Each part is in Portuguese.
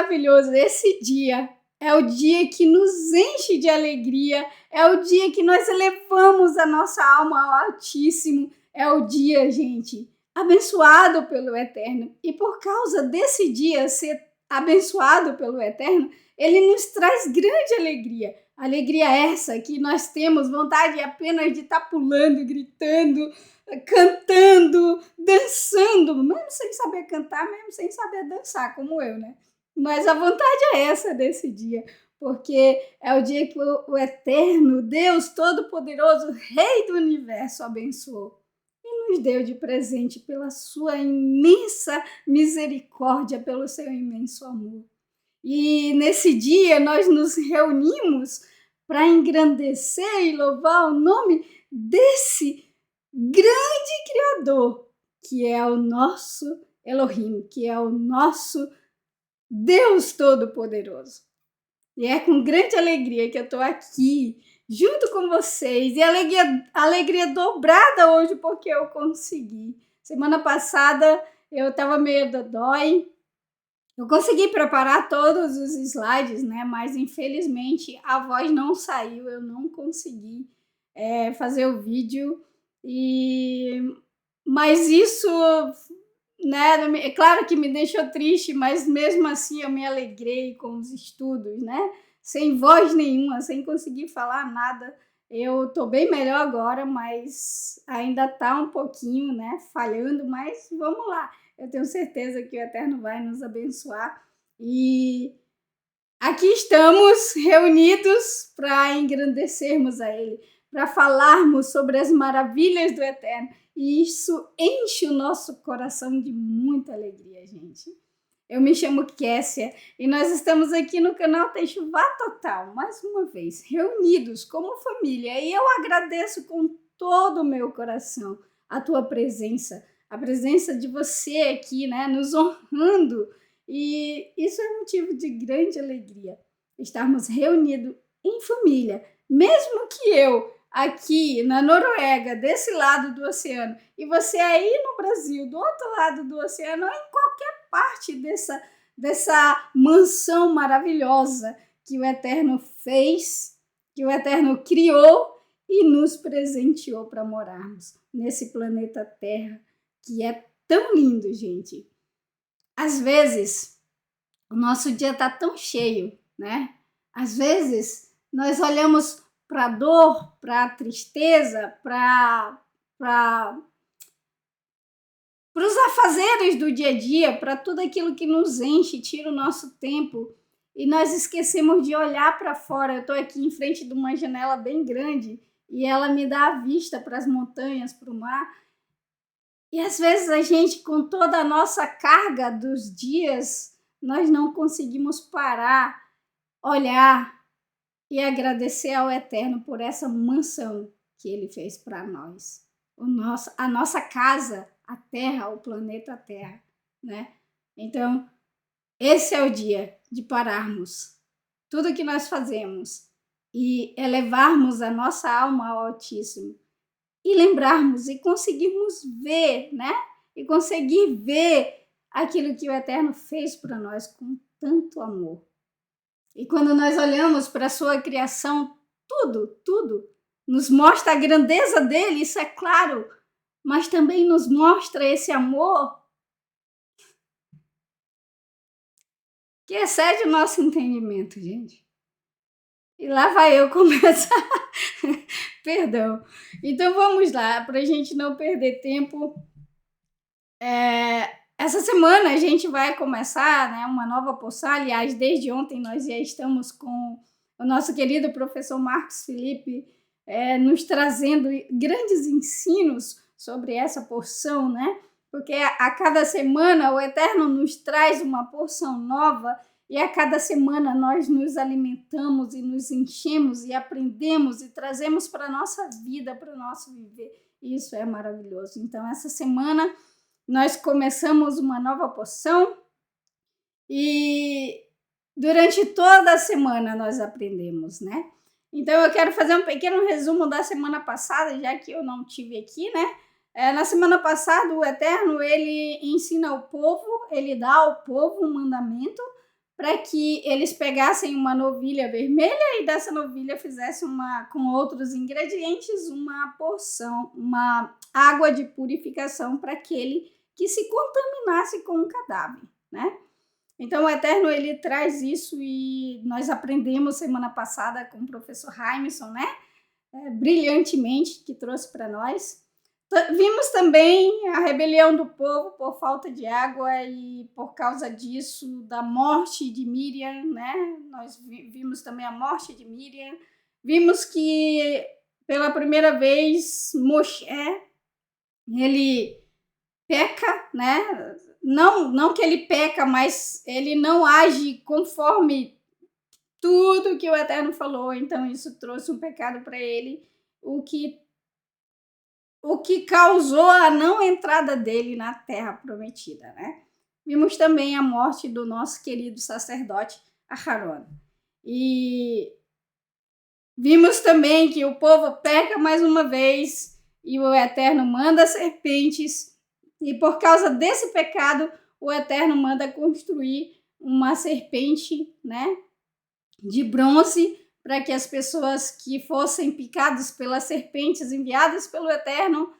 maravilhoso. Esse dia é o dia que nos enche de alegria, é o dia que nós elevamos a nossa alma ao Altíssimo, é o dia, gente, abençoado pelo Eterno. E por causa desse dia ser abençoado pelo Eterno, ele nos traz grande alegria. Alegria essa que nós temos vontade apenas de estar pulando, gritando, cantando, dançando, mesmo sem saber cantar, mesmo sem saber dançar, como eu, né? Mas a vontade é essa desse dia, porque é o dia que o Eterno, Deus Todo-Poderoso, Rei do Universo, abençoou e nos deu de presente pela sua imensa misericórdia, pelo seu imenso amor. E nesse dia nós nos reunimos para engrandecer e louvar o nome desse grande Criador, que é o nosso Elohim, que é o nosso Deus Todo-Poderoso. E é com grande alegria que eu estou aqui, junto com vocês, e alegria dobrada hoje, porque eu consegui. Semana passada eu estava meio dodói, eu consegui preparar todos os slides, né? Mas infelizmente a voz não saiu, eu não consegui fazer o vídeo. Mas isso, né? É claro que me deixou triste, mas mesmo assim eu me alegrei com os estudos, né? Sem voz nenhuma, sem conseguir falar nada. Eu tô bem melhor agora, mas ainda tá um pouquinho, né? Falhando, mas vamos lá. Eu tenho certeza que o Eterno vai nos abençoar. E aqui estamos reunidos para engrandecermos a Ele, para falarmos sobre as maravilhas do Eterno. E isso enche o nosso coração de muita alegria, gente. Eu me chamo Kessia e nós estamos aqui no canal Techuvá Total, mais uma vez, reunidos como família. E eu agradeço com todo o meu coração a tua presença, a presença de você aqui, né, nos honrando. E isso é motivo de grande alegria, estarmos reunidos em família. Mesmo que eu, aqui na Noruega, desse lado do oceano, e você aí no Brasil, do outro lado do oceano, ou em qualquer parte dessa mansão maravilhosa que o Eterno fez, que o Eterno criou e nos presenteou para morarmos nesse planeta Terra, que é tão lindo, gente. Às vezes, o nosso dia está tão cheio, né? Às vezes, nós olhamos para a dor, para a tristeza, para os afazeres do dia a dia, para tudo aquilo que nos enche, tira o nosso tempo, e nós esquecemos de olhar para fora. Eu estou aqui em frente de uma janela bem grande e ela me dá a vista para as montanhas, para o mar. E às vezes a gente, com toda a nossa carga dos dias, nós não conseguimos parar, olhar e agradecer ao Eterno por essa mansão que Ele fez para nós. A nossa casa, a Terra, o planeta Terra, né? Então, esse é o dia de pararmos tudo que nós fazemos e elevarmos a nossa alma ao Altíssimo e lembrarmos e conseguirmos ver, né? E conseguir ver aquilo que o Eterno fez para nós com tanto amor. E quando nós olhamos para a sua criação, tudo nos mostra a grandeza dele, isso é claro, mas também nos mostra esse amor que excede o nosso entendimento, gente. E lá vai eu começar. Perdão. Então vamos lá, para a gente não perder tempo. Essa semana a gente vai começar, né, uma nova porção. Aliás, desde ontem nós já estamos com o nosso querido professor Marcos Felipe nos trazendo grandes ensinos sobre essa porção, né? Porque a cada semana o Eterno nos traz uma porção nova e a cada semana nós nos alimentamos e nos enchemos e aprendemos e trazemos para a nossa vida, para o nosso viver. Isso é maravilhoso. Então, essa semana nós começamos uma nova porção e durante toda a semana nós aprendemos, né? Então eu quero fazer um pequeno resumo da semana passada, já que eu não tive aqui, né? Na semana passada o Eterno, ele ensina ao povo, ele dá ao povo um mandamento para que eles pegassem uma novilha vermelha e dessa novilha fizessem com outros ingredientes uma porção, uma água de purificação para aquele que se contaminasse com um cadáver, né? Então, o Eterno, ele traz isso e nós aprendemos semana passada com o professor Jaimson, né? Brilhantemente, que trouxe para nós. Vimos também a rebelião do povo por falta de água e por causa disso, da morte de Miriam, né? Nós vimos também a morte de Miriam. Vimos que, pela primeira vez, Moshe, ele peca, né? Não que ele peca, mas ele não age conforme tudo que o Eterno falou. Então, isso trouxe um pecado para ele, o que causou a não entrada dele na terra prometida, né? Vimos também a morte do nosso querido sacerdote Aharon. E vimos também que o povo peca mais uma vez e o Eterno manda serpentes. E por causa desse pecado, o Eterno manda construir uma serpente, né, de bronze, para que as pessoas que fossem picadas pelas serpentes enviadas pelo Eterno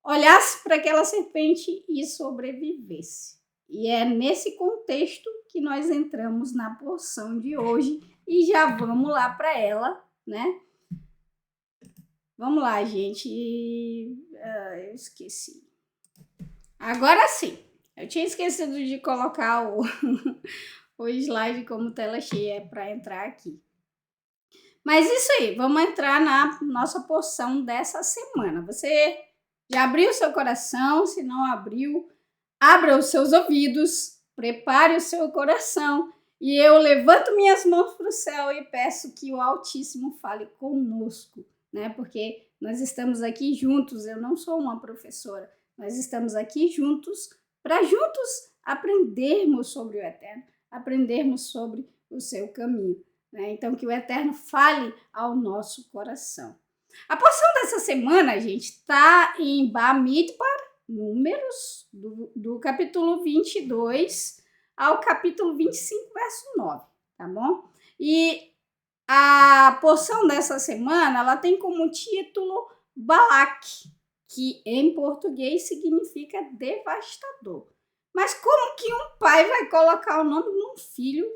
olhassem para aquela serpente e sobrevivesse. E é nesse contexto que nós entramos na porção de hoje e já vamos lá para ela, né? Vamos lá, gente. Eu esqueci. Agora sim. Eu tinha esquecido de colocar o slide como tela cheia para entrar aqui. Mas isso aí, vamos entrar na nossa porção dessa semana. Você já abriu seu coração? Se não abriu, abra os seus ouvidos, prepare o seu coração e eu levanto minhas mãos para o céu e peço que o Altíssimo fale conosco, né? Porque nós estamos aqui juntos, eu não sou uma professora, nós estamos aqui juntos para juntos aprendermos sobre o Eterno, aprendermos sobre o seu caminho, né? Então, que o Eterno fale ao nosso coração. A porção dessa semana, gente, está em Bamidbar, Números, do capítulo 22 ao capítulo 25, verso 9, tá bom? E a porção dessa semana, ela tem como título Balaque, que em português significa devastador. Mas como que um pai vai colocar o nome de um filho,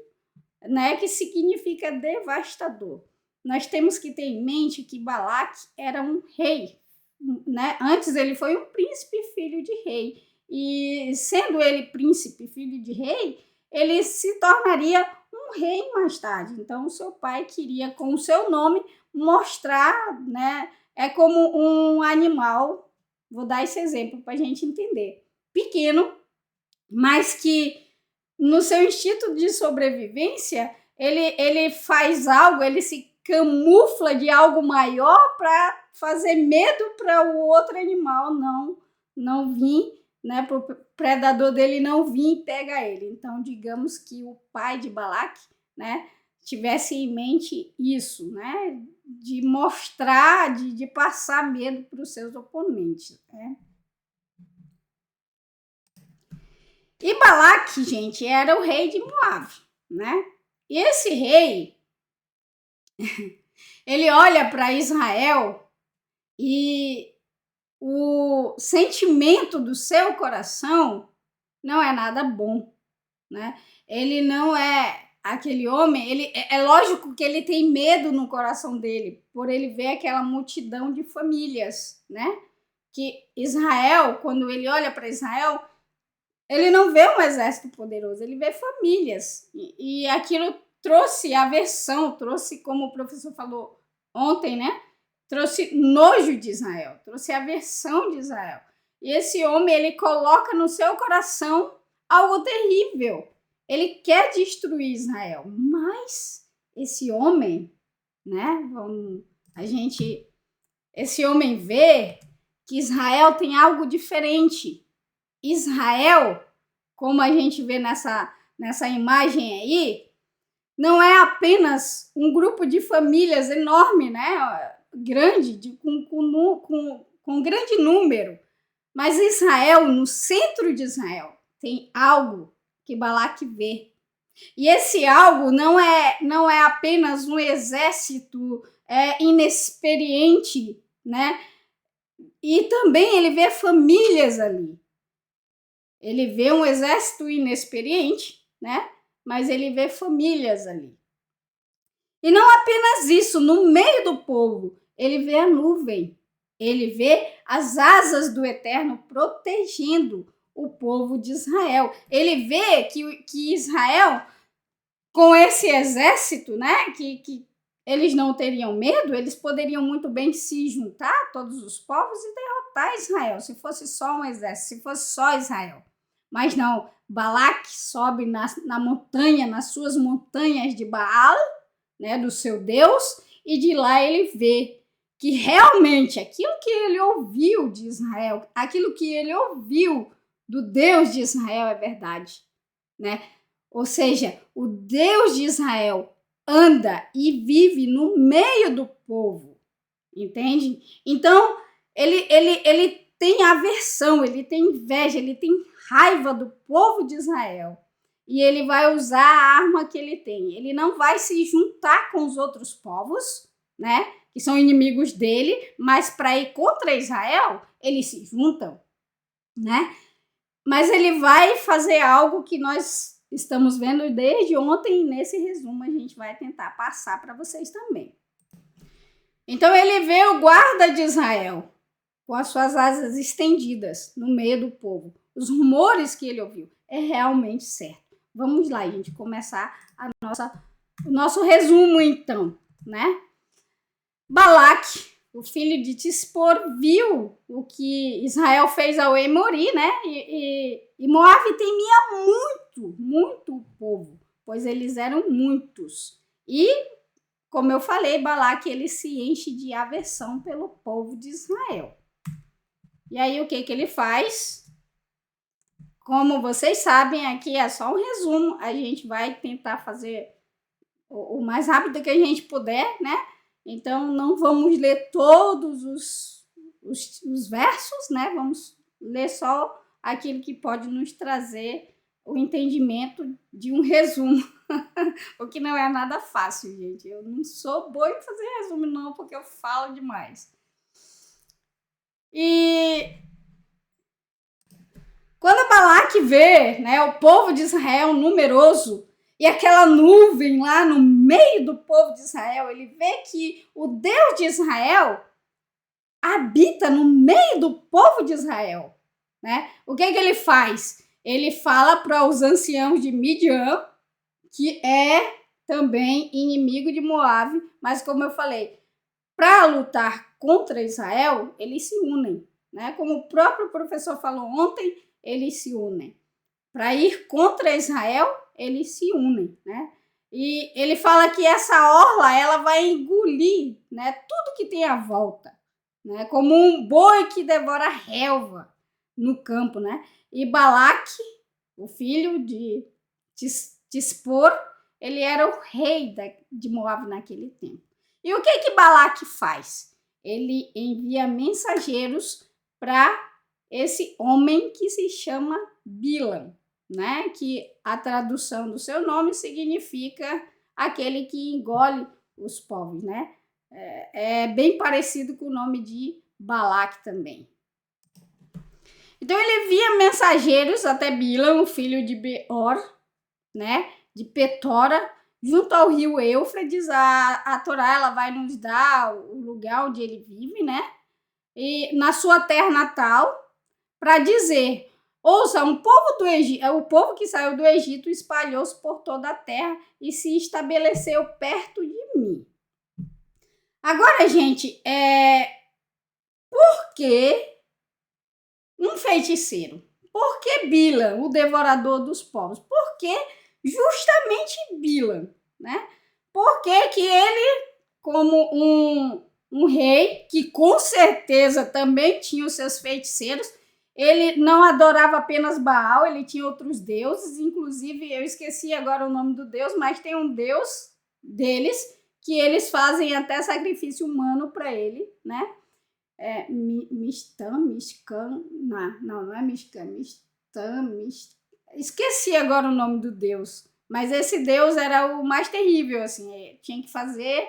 né, que significa devastador? Nós temos que ter em mente que Balaque era um rei, né? Antes ele foi um príncipe filho de rei. E sendo ele príncipe filho de rei, ele se tornaria um rei mais tarde. Então, o seu pai queria, com o seu nome, mostrar, né? É como um animal, vou dar esse exemplo para a gente entender, pequeno, mas que no seu instinto de sobrevivência, ele faz algo, ele se camufla de algo maior para fazer medo para o outro animal não vir, né, para o predador dele não vir e pega ele. Então, digamos que o pai de Balaque, né, tivesse em mente isso, né, de mostrar, de passar medo para os seus oponentes, né? E Balaque, gente, era o rei de Moabe, né? E esse rei, ele olha para Israel e o sentimento do seu coração não é nada bom, né? Ele não é aquele homem, é lógico que ele tem medo no coração dele, por ele ver aquela multidão de famílias, né? Que Israel, quando ele olha para Israel, ele não vê um exército poderoso, ele vê famílias. E aquilo trouxe aversão, trouxe, como o professor falou ontem, né? Trouxe nojo de Israel, trouxe aversão de Israel. E esse homem, ele coloca no seu coração algo terrível. Ele quer destruir Israel. Mas esse homem, né? Esse homem vê que Israel tem algo diferente. Israel, como a gente vê nessa imagem aí, não é apenas um grupo de famílias enorme, né? Grande, com grande número. Mas Israel, no centro de Israel, tem algo que Balaque vê. E esse algo não é apenas um exército inexperiente, né? E também ele vê famílias ali. Ele vê um exército inexperiente, né? Mas ele vê famílias ali. E não apenas isso, no meio do povo, ele vê a nuvem. Ele vê as asas do Eterno protegendo o povo de Israel. Ele vê que Israel, com esse exército, né, que eles não teriam medo, eles poderiam muito bem se juntar, todos os povos, e derrotar Israel, se fosse só um exército, se fosse só Israel. Mas não, Balaque sobe na montanha, nas suas montanhas de Baal, né, do seu Deus, e de lá ele vê que realmente aquilo que ele ouviu de Israel, aquilo que ele ouviu do Deus de Israel é verdade, né? Ou seja, o Deus de Israel anda e vive no meio do povo, entende? Então, ele tem aversão, ele tem inveja, ele tem raiva do povo de Israel. E ele vai usar a arma que ele tem. Ele não vai se juntar com os outros povos, né, que são inimigos dele, mas para ir contra Israel, eles se juntam, né? Mas ele vai fazer algo que nós estamos vendo desde ontem, e nesse resumo a gente vai tentar passar para vocês também. Então ele vê o guarda de Israel com as suas asas estendidas no meio do povo. Os rumores que ele ouviu é realmente certo. Vamos lá, gente, começar o nosso resumo, então, né? Balaque, o filho de Tispor, viu o que Israel fez ao Emori, né? E Moabe temia muito o povo, pois eles eram muitos. E, como eu falei, Balaque, ele se enche de aversão pelo povo de Israel. E aí, o que ele faz? Como vocês sabem, aqui é só um resumo. A gente vai tentar fazer o mais rápido que a gente puder, né? Então, não vamos ler todos os versos, né? Vamos ler só aquilo que pode nos trazer o entendimento de um resumo. O que não é nada fácil, gente. Eu não sou boa em fazer resumo, não, porque eu falo demais. E quando Balaque vê, né, o povo de Israel numeroso e aquela nuvem lá no meio do povo de Israel, ele vê que o Deus de Israel habita no meio do povo de Israel, né? O que ele faz? Ele fala para os anciãos de Midian, que é também inimigo de Moabe, mas como eu falei, para lutar contra Israel, eles se unem, né? Como o próprio professor falou ontem, eles se unem. Para ir contra Israel, eles se unem, né? E ele fala que essa orla, ela vai engolir, né, tudo que tem à volta, né? Como um boi que devora relva no campo, né? E Balaque, o filho de Tispor, ele era o rei de Moabe naquele tempo. E o que Balaque faz? Ele envia mensageiros para esse homem que se chama Bilam, né? Que a tradução do seu nome significa aquele que engole os povos, né? É bem parecido com o nome de Balaque também. Então ele envia mensageiros até Bilam, o filho de Beor, né? De Petora, junto ao rio Eufrates. A Torá, ela vai nos dar o lugar onde ele vive, né? E na sua terra natal, para dizer: ouça, o povo que saiu do Egito espalhou-se por toda a terra e se estabeleceu perto de mim. Agora, gente, por que um feiticeiro? Por que Bilam, o devorador dos povos? Por que justamente Bilam, né? Por que ele, como um rei que com certeza também tinha os seus feiticeiros, ele não adorava apenas Baal, ele tinha outros deuses, inclusive eu esqueci agora o nome do deus, mas tem um deus deles que eles fazem até sacrifício humano para ele, né? Mistan, não é Miscan, esqueci agora o nome do deus, Mas esse Deus era o mais terrível, assim, tinha que fazer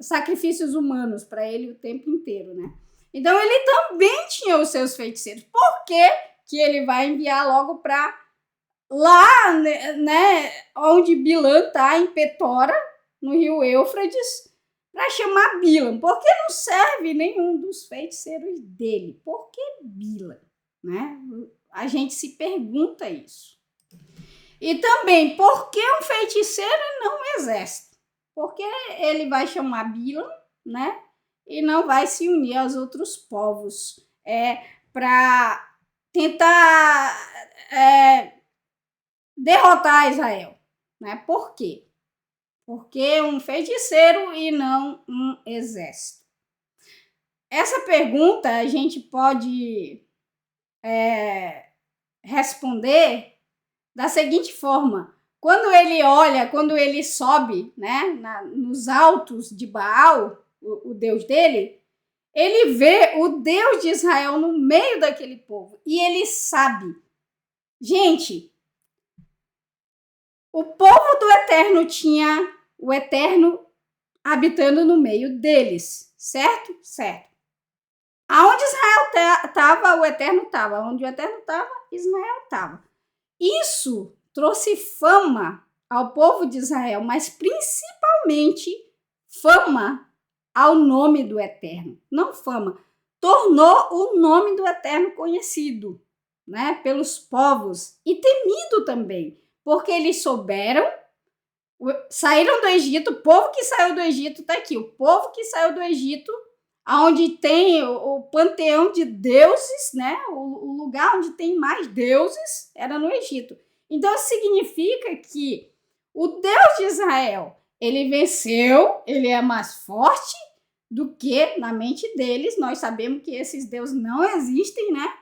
sacrifícios humanos para ele o tempo inteiro, né? Então ele também tinha os seus feiticeiros. Por que ele vai enviar logo para lá, né, onde Bilã está, em Petora, no rio Eufrates, para chamar Bilam? Por que não serve nenhum dos feiticeiros dele? Por que Bilam? Né? A gente se pergunta isso. E também, por que um feiticeiro e não um exército? Porque ele vai chamar Bilam, né? E não vai se unir aos outros povos para tentar derrotar Israel, né? Por quê? Porque um feiticeiro e não um exército. Essa pergunta a gente pode responder da seguinte forma: quando ele sobe, né, nos altos de Baal, o Deus dele, ele vê o Deus de Israel no meio daquele povo e ele sabe, gente, o povo do Eterno tinha o Eterno habitando no meio deles, certo? Certo. Aonde Israel estava, o Eterno estava. Onde o Eterno estava, Israel estava. Isso trouxe fama ao povo de Israel, mas principalmente fama ao nome do Eterno. Não fama, tornou o nome do Eterno conhecido, né, pelos povos e temido também, porque eles souberam, saíram do Egito. O povo que saiu do Egito está aqui. O povo que saiu do Egito, onde tem o panteão de deuses, né? O lugar onde tem mais deuses era no Egito. Então significa que o Deus de Israel, ele venceu, ele é mais forte do que na mente deles. Nós sabemos que esses deuses não existem, né?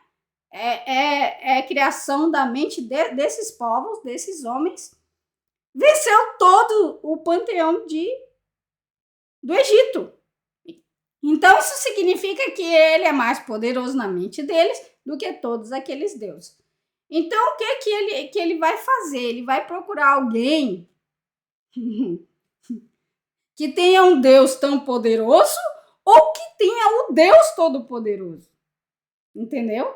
É criação da mente desses povos, desses homens. Venceu todo o panteão do Egito. Então, isso significa que ele é mais poderoso na mente deles do que todos aqueles deuses. Então, o que ele vai fazer? Ele vai procurar alguém que tenha um Deus tão poderoso ou que tenha o Deus Todo-Poderoso. Entendeu?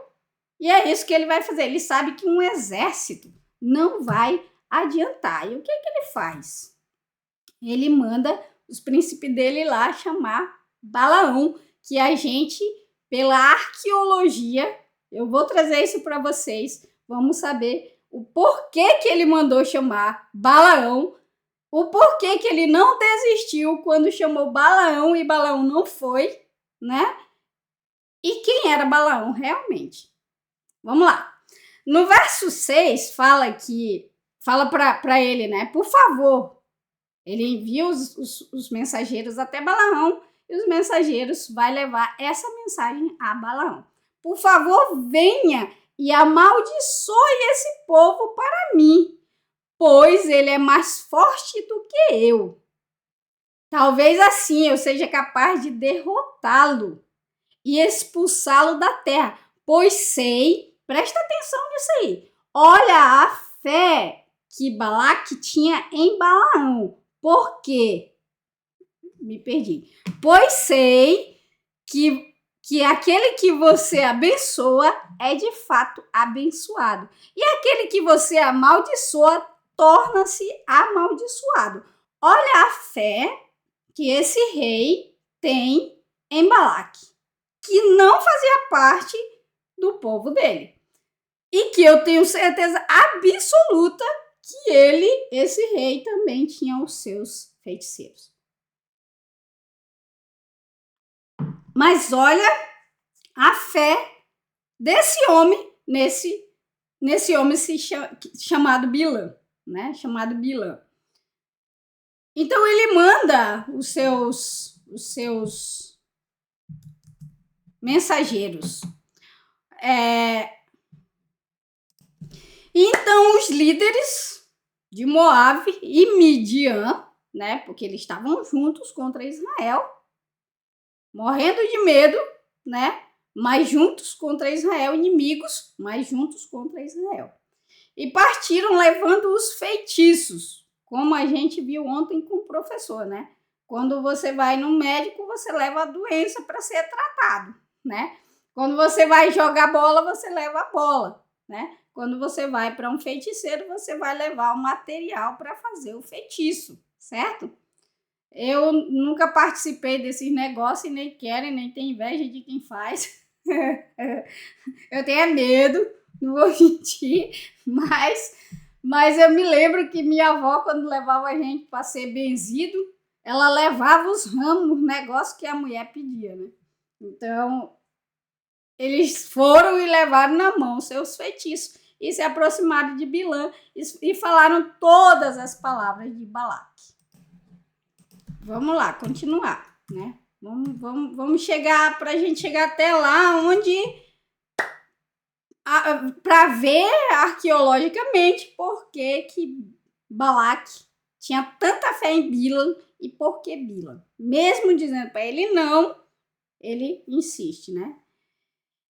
E é isso que ele vai fazer. Ele sabe que um exército não vai adiantar. E o que ele faz? Ele manda os príncipes dele lá chamar Balaão, que a gente, pela arqueologia, eu vou trazer isso para vocês, vamos saber o porquê que ele mandou chamar Balaão, o porquê que ele não desistiu quando chamou Balaão e Balaão não foi, né? E quem era Balaão realmente? Vamos lá. No verso 6 fala para ele, né? Por favor, ele envia os mensageiros até Balaão e os mensageiros vai levar essa mensagem a Balaão. Por favor, venha e amaldiçoe esse povo para mim, pois ele é mais forte do que eu. Talvez assim eu seja capaz de derrotá-lo e expulsá-lo da terra, pois sei, presta atenção nisso aí, olha a fé que Balaque tinha em Balaão. Por quê? Me perdi. Pois sei que aquele que você abençoa é de fato abençoado. E aquele que você amaldiçoa torna-se amaldiçoado. Olha a fé que esse rei tem em Balaque, que não fazia parte do povo dele. E que eu tenho certeza absoluta que esse rei, também tinha os seus feiticeiros. Mas olha a fé desse homem, nesse homem chamado Bilã, né? Chamado Bilã. Então ele manda os seus mensageiros. Então os líderes de Moabe e Midian, né? Porque eles estavam juntos contra Israel, morrendo de medo, né? Mas juntos contra Israel, inimigos, mas juntos contra Israel. e partiram levando os feitiços, como a gente viu ontem com o professor, né? Quando você vai no médico, você leva a doença para ser tratado, né? Quando você vai jogar bola, você leva a bola, né? Quando você vai para um feiticeiro, você vai levar o material para fazer o feitiço, certo? Eu nunca participei desses negócios e nem quero, nem tenho inveja de quem faz. Eu tenho medo, não vou mentir, mas eu me lembro que minha avó, quando levava a gente para ser benzido, ela levava os ramos, os negócios que a mulher pedia, né? Então, eles foram e levaram na mão seus feitiços e se aproximaram de Bilã e falaram todas as palavras de Balaque. Vamos lá, continuar, né? Vamos chegar, para a gente chegar até lá onde... para ver arqueologicamente por que Balaque tinha tanta fé em Bilam e por que Bilam. Mesmo dizendo para ele não, ele insiste, né?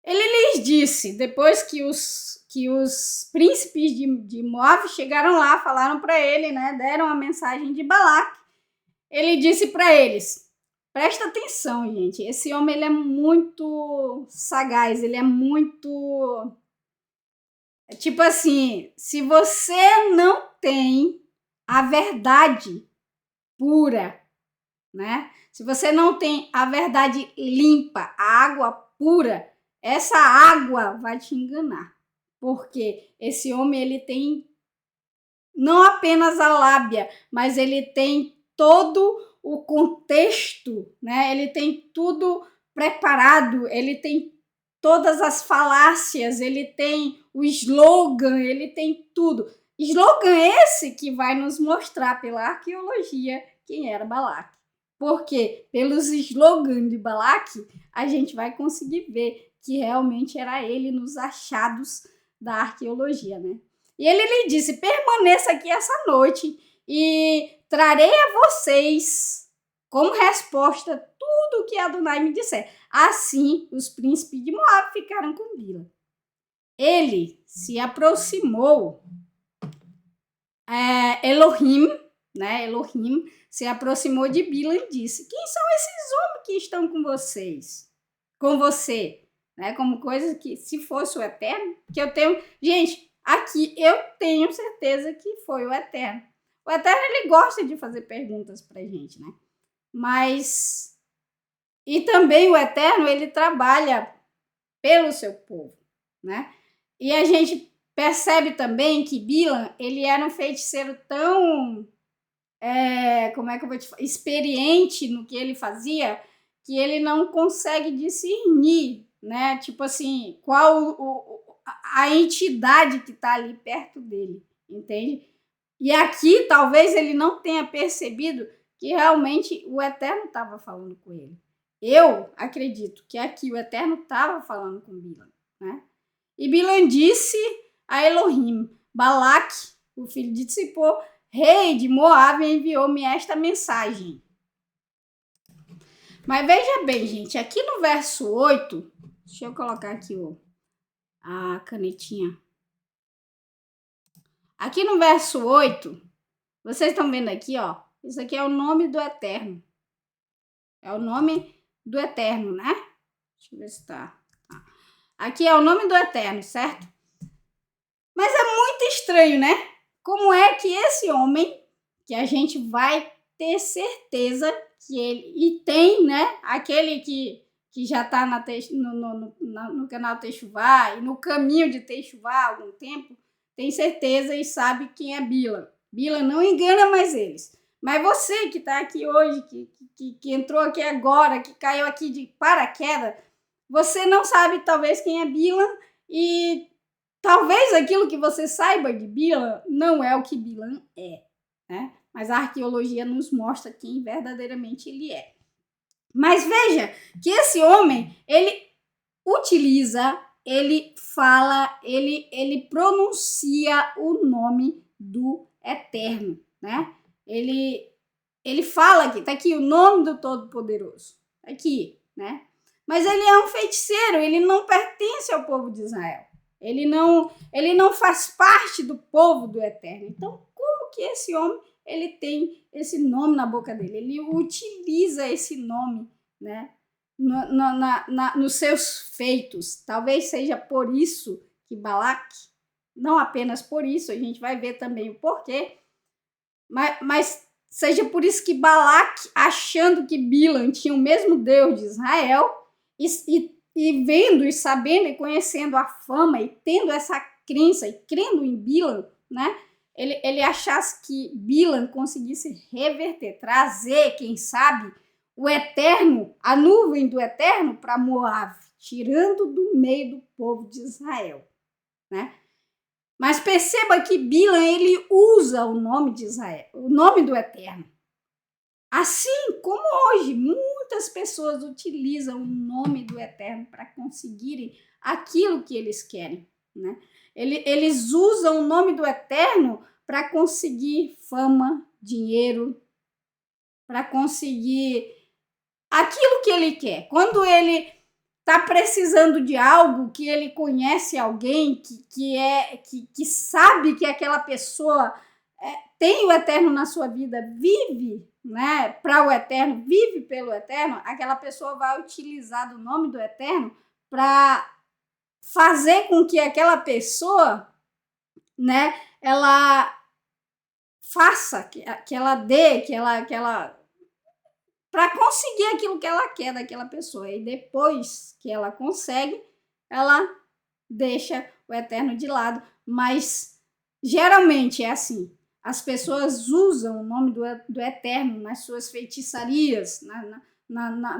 Ele lhes disse, depois que os príncipes de Moab chegaram lá, falaram para ele, né? Deram a mensagem de Balaque. Ele disse para eles, presta atenção, gente, esse homem ele é muito sagaz, ele é muito... Tipo assim, se você não tem a verdade pura, né? Se você não tem a verdade limpa, a água pura, essa água vai te enganar. Porque esse homem, ele tem não apenas a lábia, mas ele tem todo o contexto, né? Ele tem tudo preparado, ele tem todas as falácias, ele tem o slogan, ele tem tudo. Slogan esse que vai nos mostrar pela arqueologia quem era Balaque. Porque pelos slogans de Balaque, a gente vai conseguir ver que realmente era ele nos achados da arqueologia, né? E ele lhe disse, permaneça aqui essa noite e trarei a vocês como resposta tudo o que Adonai me disser. Assim, os príncipes de Moab ficaram com Bilam. Ele se aproximou, Elohim se aproximou de Bilam e disse, quem são esses homens que estão com vocês? Com você? Né? Como coisa que, se fosse o Eterno, que eu tenho... Gente, aqui eu tenho certeza que foi o Eterno. O Eterno, ele gosta de fazer perguntas pra gente, né? Mas... E também o Eterno, ele trabalha pelo seu povo, né? E a gente percebe também que Bilam, ele era um feiticeiro tão... como é que eu vou te falar? Experiente no que ele fazia, que ele não consegue discernir, né? Tipo assim, qual a entidade que está ali perto dele, entende? E aqui, talvez ele não tenha percebido que realmente o Eterno estava falando com ele. Eu acredito que aqui o Eterno estava falando com Bilam, né? E Bilam disse a Elohim, Balaque, o filho de Tzipor, rei de Moab, enviou-me esta mensagem. Mas veja bem, gente, aqui no verso 8, deixa eu colocar aqui a canetinha. Aqui no verso 8, vocês estão vendo aqui, ó, isso aqui é o nome do Eterno. É o nome do Eterno, né? Deixa eu ver se tá. Aqui é o nome do Eterno, certo? Mas é muito estranho, né? Como é que esse homem, que a gente vai ter certeza que ele... E tem, né? Aquele que já está no canal Techuvá e no caminho de Techuvá há algum tempo, tem certeza e sabe quem é Bilam. Bilam não engana mais eles. Mas você que está aqui hoje, que entrou aqui agora, que caiu aqui de paraquedas, você não sabe talvez quem é Bilam e talvez aquilo que você saiba de Bilam não é o que Bilam é, né? Mas a arqueologia nos mostra quem verdadeiramente ele é. Mas veja que esse homem, ele utiliza, ele fala, ele pronuncia o nome do Eterno, né? Ele fala aqui, tá aqui o nome do Todo-Poderoso, tá aqui, né? Mas ele é um feiticeiro, ele não pertence ao povo de Israel. Ele não faz parte do povo do Eterno. Então, como que esse homem ele tem esse nome na boca dele? Ele utiliza esse nome, né, nos seus feitos. Talvez seja por isso que Balaque, não apenas por isso, a gente vai ver também o porquê, mas seja por isso que Balaque, achando que Bilam tinha o mesmo Deus de Israel, e vendo e sabendo e conhecendo a fama e tendo essa crença e crendo em Bilam, né, ele achasse que Bilam conseguisse reverter, trazer, quem sabe, o Eterno, a nuvem do Eterno para Moab, tirando do meio do povo de Israel, né? Mas perceba que Bilam, ele usa o nome de Israel, o nome do Eterno. Assim como hoje, muitas pessoas utilizam o nome do Eterno para conseguirem aquilo que eles querem, né? Eles usam o nome do Eterno para conseguir fama, dinheiro, para conseguir aquilo que ele quer. Quando ele está precisando de algo, que ele conhece alguém que sabe que aquela pessoa tem o Eterno na sua vida, vive, né, para o Eterno, vive pelo Eterno, aquela pessoa vai utilizar do nome do Eterno para fazer com que aquela pessoa, né, ela faça, que ela dê, que ela para conseguir aquilo que ela quer daquela pessoa. E depois que ela consegue, ela deixa o Eterno de lado. Mas geralmente é assim. As pessoas usam o nome do Eterno nas suas feitiçarias,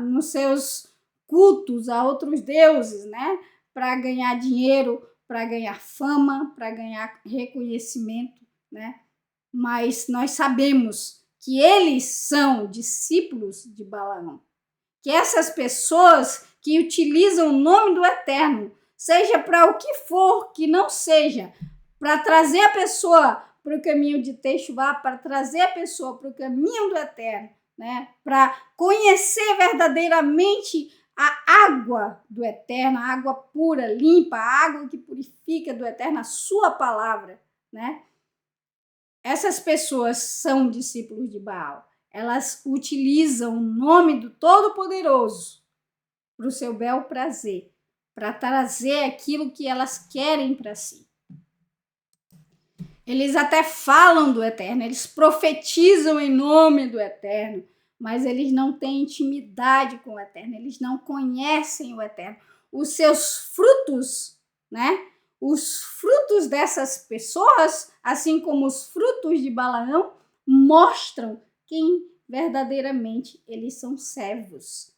nos seus cultos a outros deuses, né? Para ganhar dinheiro, para ganhar fama, para ganhar reconhecimento, né? Mas nós sabemos que eles são discípulos de Balaão. Que essas pessoas que utilizam o nome do Eterno, seja para o que for, que não seja, para trazer a pessoa para o caminho de Teshuvá, para trazer a pessoa para o caminho do Eterno, né? Para conhecer verdadeiramente a água do Eterno, a água pura, limpa, a água que purifica do Eterno, a sua palavra, né? Essas pessoas são discípulos de Baal. Elas utilizam o nome do Todo-Poderoso para o seu bel prazer, para trazer aquilo que elas querem para si. Eles até falam do Eterno, eles profetizam em nome do Eterno, mas eles não têm intimidade com o Eterno, eles não conhecem o Eterno. Os seus frutos, né? Os frutos dessas pessoas, assim como os frutos de Balaão, mostram quem verdadeiramente eles são servos.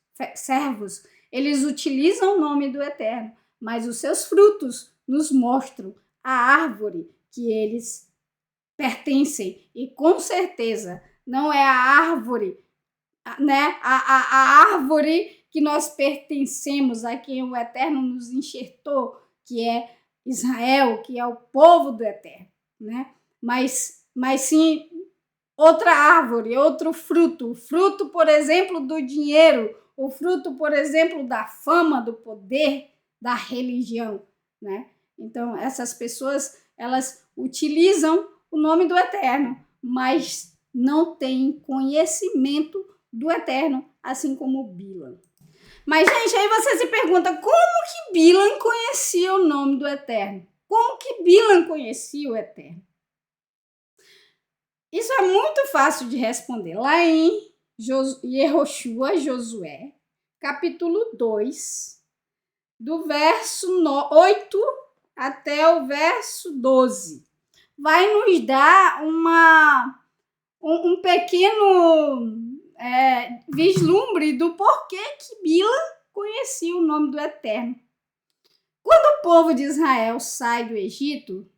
Eles utilizam o nome do Eterno, mas os seus frutos nos mostram a árvore que eles pertencem. E com certeza não é a árvore, né? A árvore que nós pertencemos, a quem o Eterno nos enxertou, que é Israel, que é o povo do Eterno, né? Mas sim outra árvore, outro fruto, o fruto, por exemplo, do dinheiro, o fruto, por exemplo, da fama, do poder, da religião, né? Então, essas pessoas, elas utilizam o nome do Eterno, mas não têm conhecimento do Eterno, assim como Bilam. Mas, gente, aí você se pergunta, como que Bilam conhecia o nome do Eterno? Como que Bilam conhecia o Eterno? Isso é muito fácil de responder. Lá em Yehoshua, Josué, capítulo 2, do verso 8 até o verso 12. Vai nos dar um pequeno vislumbre do porquê que Bilam conhecia o nome do Eterno. Quando o povo de Israel sai do Egito,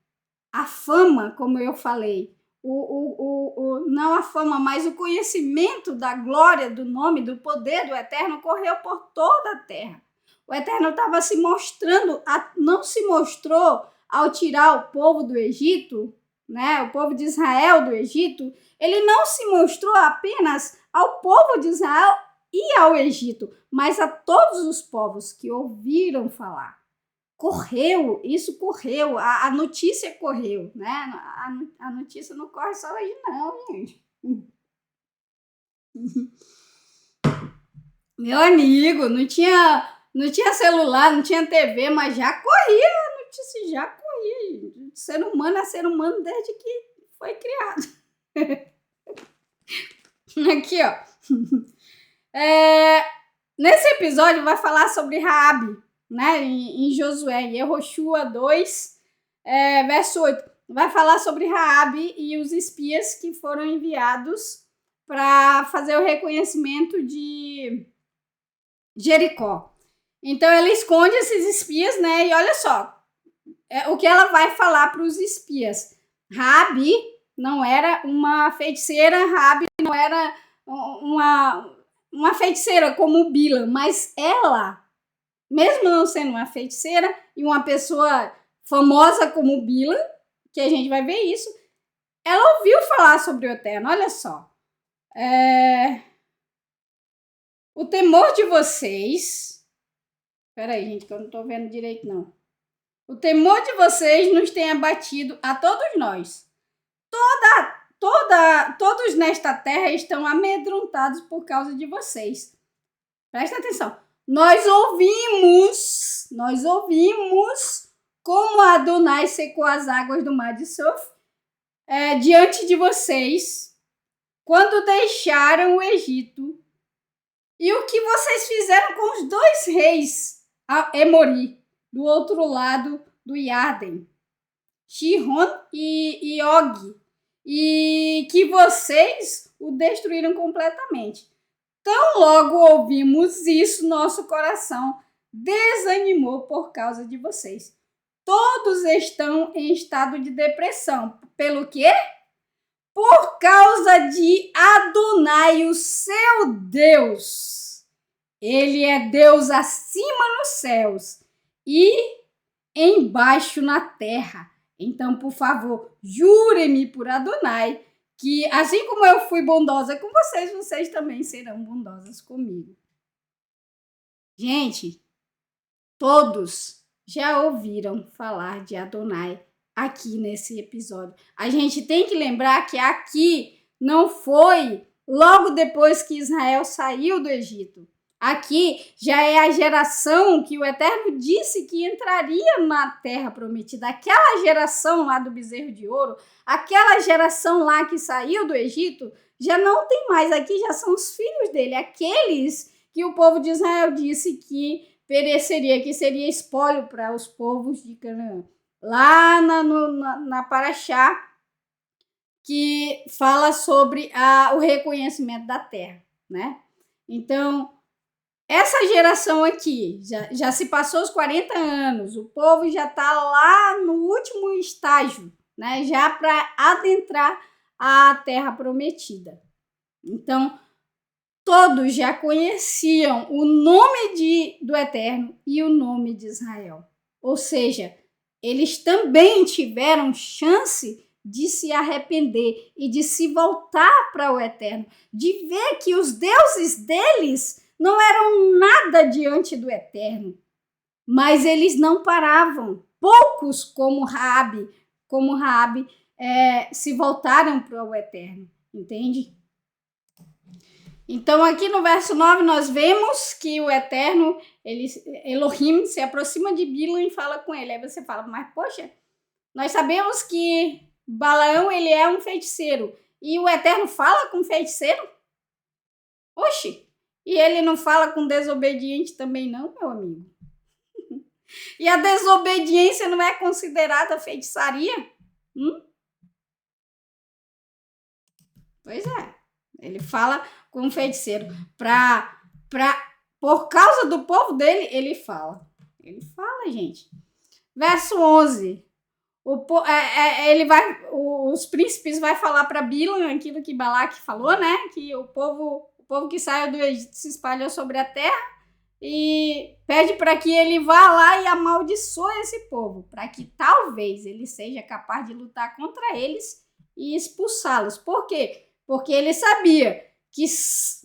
a fama, como eu falei, não a fama, mas o conhecimento da glória, do nome, do poder do Eterno correu por toda a terra. O Eterno estava se mostrando, não se mostrou ao tirar o povo do Egito, né, o povo de Israel do Egito, ele não se mostrou apenas ao povo de Israel e ao Egito, mas a todos os povos que ouviram falar. isso correu, a notícia correu, né? A notícia não corre só hoje não, gente. Meu amigo, não tinha celular, não tinha TV, mas já corria a notícia, já corria. Gente. Ser humano é ser humano desde que foi criado. Aqui, ó. Nesse episódio vai falar sobre Raabe, né? Em Josué, em Yehoshua 2, verso 8. Vai falar sobre Raabe e os espias que foram enviados para fazer o reconhecimento de Jericó. Então ela esconde esses espias, né? E olha só, o que ela vai falar para os espias. Raabe não era uma feiticeira, Raabe não era uma feiticeira como Bila, mas ela, mesmo não sendo uma feiticeira e uma pessoa famosa como Bila, que a gente vai ver isso, ela ouviu falar sobre o Eterno. Olha só. O temor de vocês... Peraí, gente, que eu não tô vendo direito, não. O temor de vocês nos tem abatido a todos nós. Todos nesta terra estão amedrontados por causa de vocês. Presta atenção. Nós ouvimos como Adonai secou as águas do mar de Sof diante de vocês quando deixaram o Egito. E o que vocês fizeram com os 2 reis Emori, do outro lado do Iarden, Sihon e Og, e que vocês o destruíram completamente. Tão logo ouvimos isso, nosso coração desanimou por causa de vocês. Todos estão em estado de depressão. Pelo quê? Por causa de Adonai, o seu Deus. Ele é Deus acima nos céus e embaixo na terra. Então, por favor, jurem-me por Adonai, que assim como eu fui bondosa com vocês, vocês também serão bondosas comigo. Gente, todos já ouviram falar de Adonai aqui nesse episódio. A gente tem que lembrar que aqui não foi logo depois que Israel saiu do Egito. Aqui já é a geração que o Eterno disse que entraria na terra prometida. Aquela geração lá do bezerro de ouro, aquela geração lá que saiu do Egito, já não tem mais. Aqui já são os filhos dele, aqueles que o povo de Israel disse que pereceria, que seria espólio para os povos de Canaã. Lá na Paraxá, que fala sobre o reconhecimento da terra, né? Então, essa geração aqui, já se passou os 40 anos, o povo já está lá no último estágio, né? Já para adentrar a terra prometida. Então, todos já conheciam o nome do Eterno e o nome de Israel. Ou seja, eles também tiveram chance de se arrepender e de se voltar para o Eterno, de ver que os deuses deles não eram nada diante do Eterno. Mas eles não paravam. Poucos, como Raabe, se voltaram para o Eterno, entende? Então, aqui no verso 9, nós vemos que o Eterno, Elohim, se aproxima de Bilam e fala com ele. Aí você fala, mas poxa, nós sabemos que Balaão, ele é um feiticeiro. E o Eterno fala com feiticeiro? Oxe, e ele não fala com desobediente também não, meu amigo? E a desobediência não é considerada feitiçaria? Pois é, ele fala com o feiticeiro. Por causa do povo dele, ele fala. Ele fala, gente. Verso 11. Os príncipes vai falar para Bilam aquilo que Balaque falou, né? Que o povo que saiu do Egito se espalhou sobre a terra e pede para que ele vá lá e amaldiçoe esse povo, para que talvez ele seja capaz de lutar contra eles e expulsá-los. Por quê? Porque ele sabia que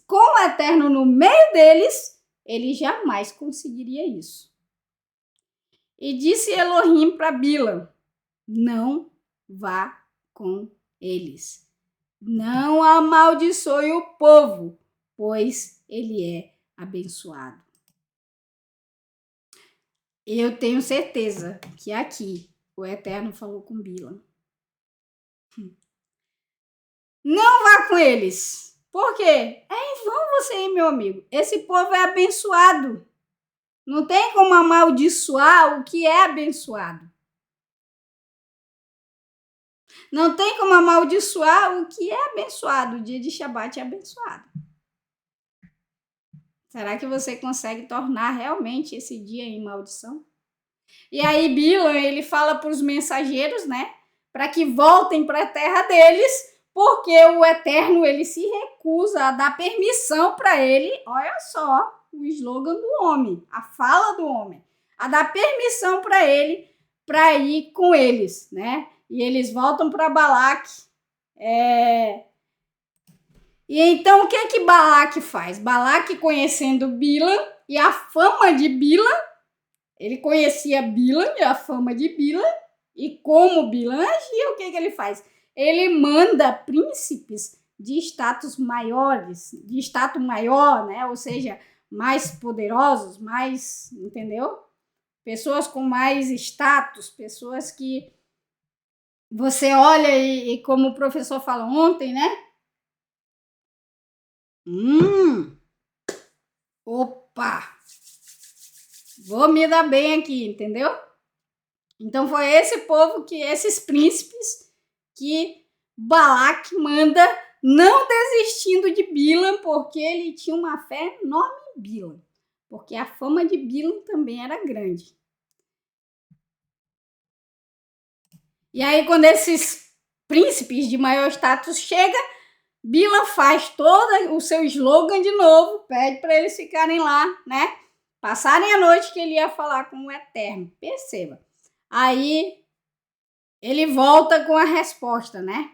com o Eterno no meio deles, ele jamais conseguiria isso. E disse Elohim para Bilam: não vá com eles. Não amaldiçoe o povo, pois ele é abençoado. Eu tenho certeza que aqui o Eterno falou com Bilam: não vá com eles. Por quê? É em vão você ir, meu amigo. Esse povo é abençoado. Não tem como amaldiçoar o que é abençoado. Não tem como amaldiçoar o que é abençoado. O dia de Shabat é abençoado. Será que você consegue tornar realmente esse dia em maldição? E aí Bilam, ele fala para os mensageiros, né? Para que voltem para a terra deles, porque o Eterno, ele se recusa a dar permissão para ele. Olha só o slogan do homem, a fala do homem. A dar permissão para ele para ir com eles, né? E eles voltam para Balaque. E então, o que Balaque faz? Balaque, conhecendo Bilam e a fama de Bilam, ele conhecia Bilam e a fama de Bilam, e como Bilam agia, o que ele faz? Ele manda príncipes de status maiores, de status maior, né? Ou seja, mais poderosos, mais, entendeu? Pessoas com mais status, pessoas que você olha e como o professor falou ontem, né? Opa! Vou me dar bem aqui, entendeu? Então foi esse povo, esses príncipes, que Balaque manda, não desistindo de Bilam, porque ele tinha uma fé enorme em Bilam. Porque a fama de Bilam também era grande. E aí, quando esses príncipes de maior status chegam, Bilam faz todo o seu slogan de novo, pede para eles ficarem lá, né? Passarem a noite que ele ia falar com o Eterno. Perceba. Aí ele volta com a resposta, né?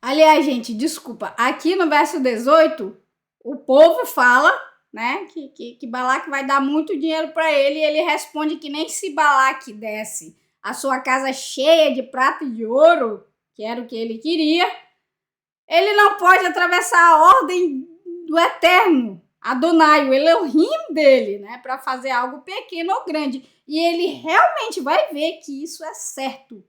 Aliás, gente, desculpa. Aqui no verso 18, o povo fala, né, que Balaque vai dar muito dinheiro para ele, e ele responde que nem se Balaque desse a sua casa cheia de prata e de ouro, que era o que ele queria, ele não pode atravessar a ordem do Eterno, Adonai, o Elohim dele, né, para fazer algo pequeno ou grande. E ele realmente vai ver que isso é certo.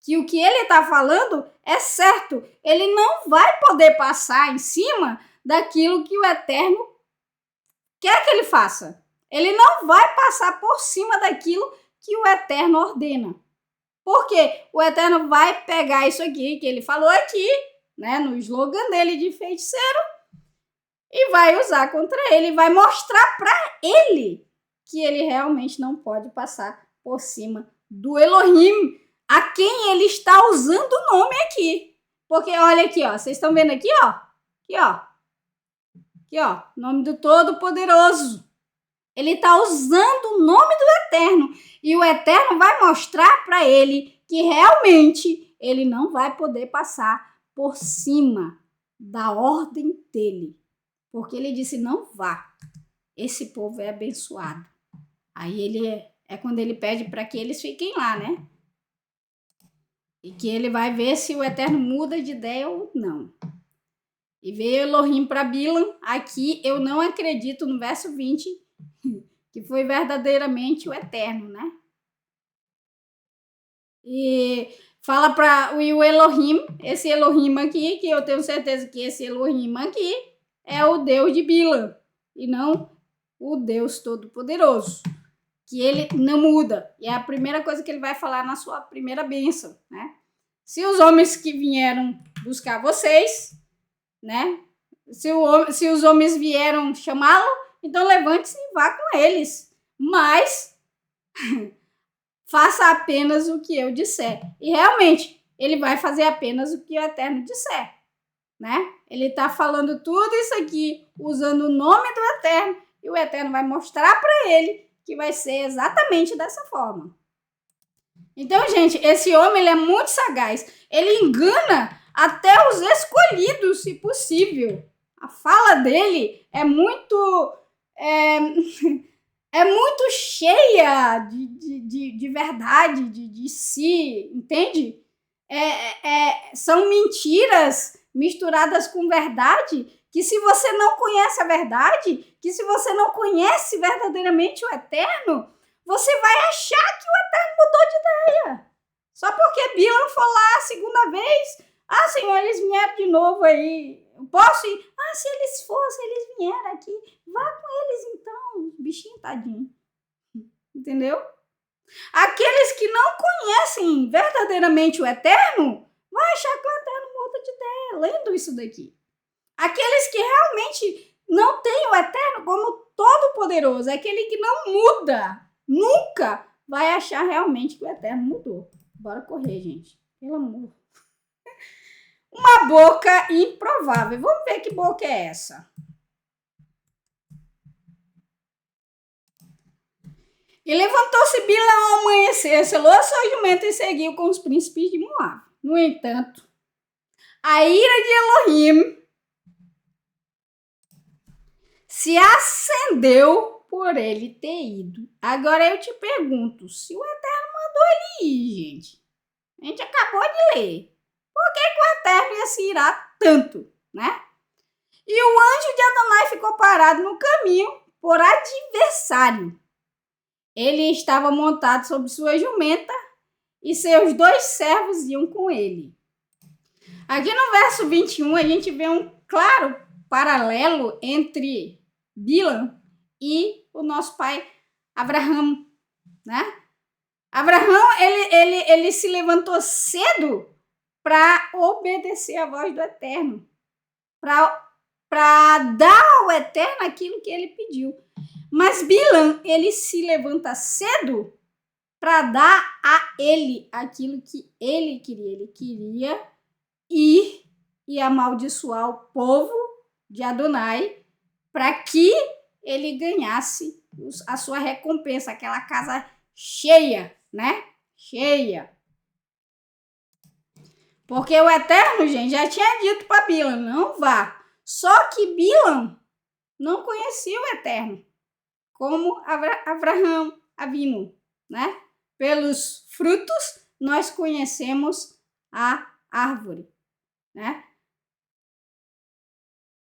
Que o que ele está falando é certo. Ele não vai poder passar em cima daquilo que o Eterno quer que ele faça. Ele não vai passar por cima daquilo que o Eterno ordena. Por quê? O Eterno vai pegar isso aqui que ele falou aqui, né, no slogan dele de feiticeiro, e vai usar contra ele, vai mostrar para ele que ele realmente não pode passar por cima do Elohim, a quem ele está usando o nome aqui. Porque olha aqui, ó, vocês estão vendo aqui, ó? Aqui, ó. Aqui, ó, nome do Todo-Poderoso. Ele está usando o nome do Eterno. E o Eterno vai mostrar para ele que realmente ele não vai poder passar por cima da ordem dele. Porque ele disse, não vá. Esse povo é abençoado. Aí ele é quando ele pede para que eles fiquem lá, né? E que ele vai ver se o Eterno muda de ideia ou não. E veio Elohim para Bilam. Aqui eu não acredito no verso 20 que foi verdadeiramente o Eterno, né? E fala para o Elohim, esse Elohim aqui, que eu tenho certeza que esse Elohim aqui é o Deus de Bilam e não o Deus Todo-Poderoso, que ele não muda. E é a primeira coisa que ele vai falar na sua primeira bênção, né? Se os homens que vieram buscar vocês, né? Se os homens vieram chamá-lo, então levante-se e vá com eles. Mas faça apenas o que eu disser. E realmente, ele vai fazer apenas o que o Eterno disser, né? Ele está falando tudo isso aqui, usando o nome do Eterno, e o Eterno vai mostrar para ele que vai ser exatamente dessa forma. Então, gente, esse homem ele é muito sagaz. Ele engana até os escolhidos, se possível. A fala dele é muito é muito cheia de verdade, de si, entende? São mentiras misturadas com verdade, que se você não conhece a verdade, que se você não conhece verdadeiramente o Eterno, você vai achar que o Eterno mudou de ideia. Só porque Bilam foi lá a segunda vez, Senhor, eles vieram de novo aí, eu posso ir? Se eles fossem, eles vieram aqui, vá com eles então, bichinho tadinho. Entendeu? Aqueles que não conhecem verdadeiramente o Eterno, vai achar que o Eterno muda de ideia, lendo isso daqui. Aqueles que realmente não têm o Eterno como Todo-Poderoso, aquele que não muda, nunca vai achar realmente que o Eterno mudou. Bora correr, gente. Pelo amor. Uma boca improvável. Vamos ver que boca é essa. E levantou-se Bilam ao amanhecer, selou a sua jumenta e seguiu com os príncipes de Moab. No entanto, a ira de Elohim se acendeu por ele ter ido. Agora eu te pergunto, se o Eterno mandou ele ir, gente, a gente acabou de ler, por que o Eterno ia se irar tanto, né? E o anjo de Adonai ficou parado no caminho por adversário. Ele estava montado sobre sua jumenta e seus 2 servos iam com ele. Aqui no verso 21, a gente vê um claro paralelo entre Bilam e o nosso pai Abraão, né? Abraão, ele se levantou cedo para obedecer a voz do Eterno, para dar ao Eterno aquilo que ele pediu. Mas Bilam, ele se levanta cedo para dar a ele aquilo que ele queria. Ele queria ir e amaldiçoar o povo de Adonai para que ele ganhasse a sua recompensa, aquela casa cheia, né? Cheia. Porque o Eterno, gente, já tinha dito para Bilam, não vá. Só que Bilam não conhecia o Eterno, como Abraão Avinu, né? Pelos frutos nós conhecemos a árvore, né?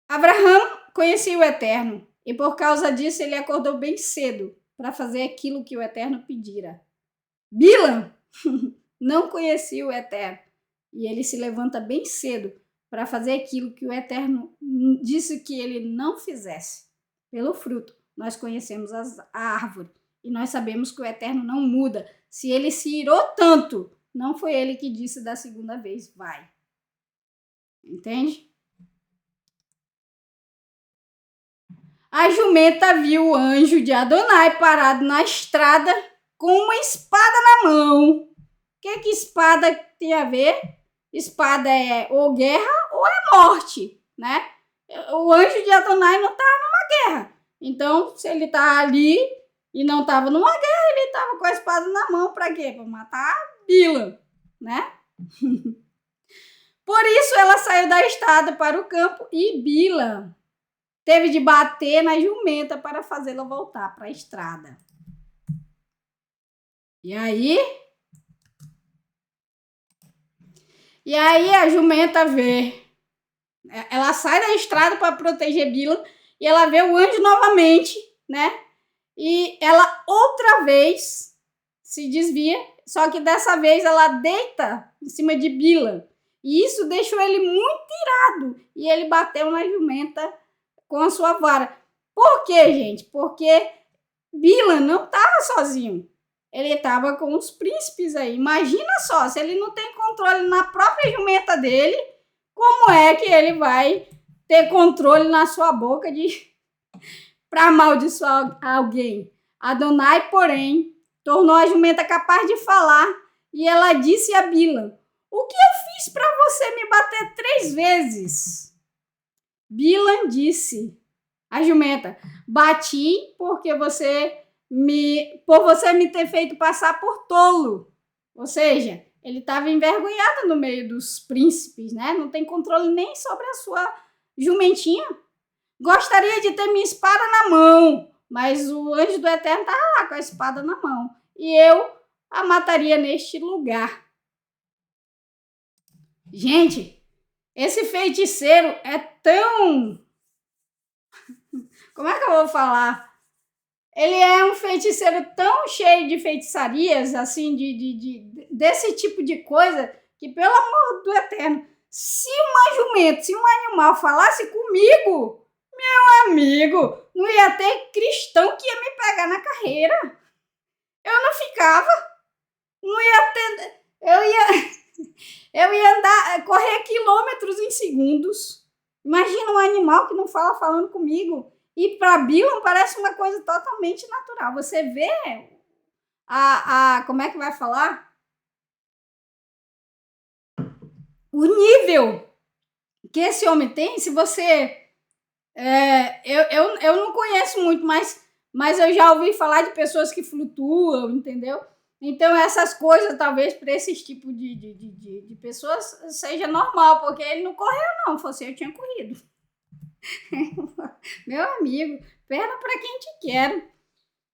Abraão conhecia o Eterno e por causa disso ele acordou bem cedo para fazer aquilo que o Eterno pedira. Bilam não conhecia o Eterno e ele se levanta bem cedo para fazer aquilo que o Eterno disse que ele não fizesse. Pelo fruto nós conhecemos a árvore e nós sabemos que o Eterno não muda. Se ele se irou tanto, não foi ele que disse da segunda vez, vai. Entende? A jumenta viu o anjo de Adonai parado na estrada com uma espada na mão. O que espada tem a ver? Espada é ou guerra ou é morte, né? O anjo de Adonai não estava numa guerra. Então, se ele tá ali e não estava numa guerra, ele estava com a espada na mão para quê? Para matar Bilam, né? Por isso ela saiu da estrada para o campo e Bilam teve de bater na jumenta para fazê-la voltar para a estrada. E aí a jumenta vê. Ela sai da estrada para proteger Bilam e ela vê o anjo novamente, né? E ela outra vez se desvia, só que dessa vez ela deita em cima de Bilam. E isso deixou ele muito irado. E ele bateu na jumenta com a sua vara. Por quê, gente? Porque Bilam não estava sozinho. Ele estava com os príncipes aí. Imagina só, se ele não tem controle na própria jumenta dele, como é que ele vai ter controle na sua boca para amaldiçoar alguém? Adonai, porém, tornou a jumenta capaz de falar e ela disse a Bilam: o que eu fiz para você me bater 3 vezes? Bilam disse a jumenta: bati porque por você me ter feito passar por tolo. Ou seja, ele estava envergonhado no meio dos príncipes, né? Não tem controle nem sobre a sua jumentinha. Gostaria de ter minha espada na mão, mas o anjo do Eterno estava lá com a espada na mão. E eu a mataria neste lugar. Gente, esse feiticeiro é tão... Como é que eu vou falar? Ele é um feiticeiro tão cheio de feitiçarias, assim, desse tipo de coisa, que, pelo amor do Eterno, se uma jumenta, se um animal falasse comigo, meu amigo, não ia ter cristão que ia me pegar na carreira. Eu não ficava. Não ia ter... Eu ia andar, correr quilômetros em segundos. Imagina um animal que não fala falando comigo. E para Bilam parece uma coisa totalmente natural. Você vê como é que vai falar? O nível que esse homem tem, se você... eu não conheço muito, mas eu já ouvi falar de pessoas que flutuam, entendeu? Então, essas coisas, talvez, para esse tipo de pessoas, seja normal, porque ele não correu, não. Fosse eu, tinha corrido. Meu amigo, perna para quem te quer.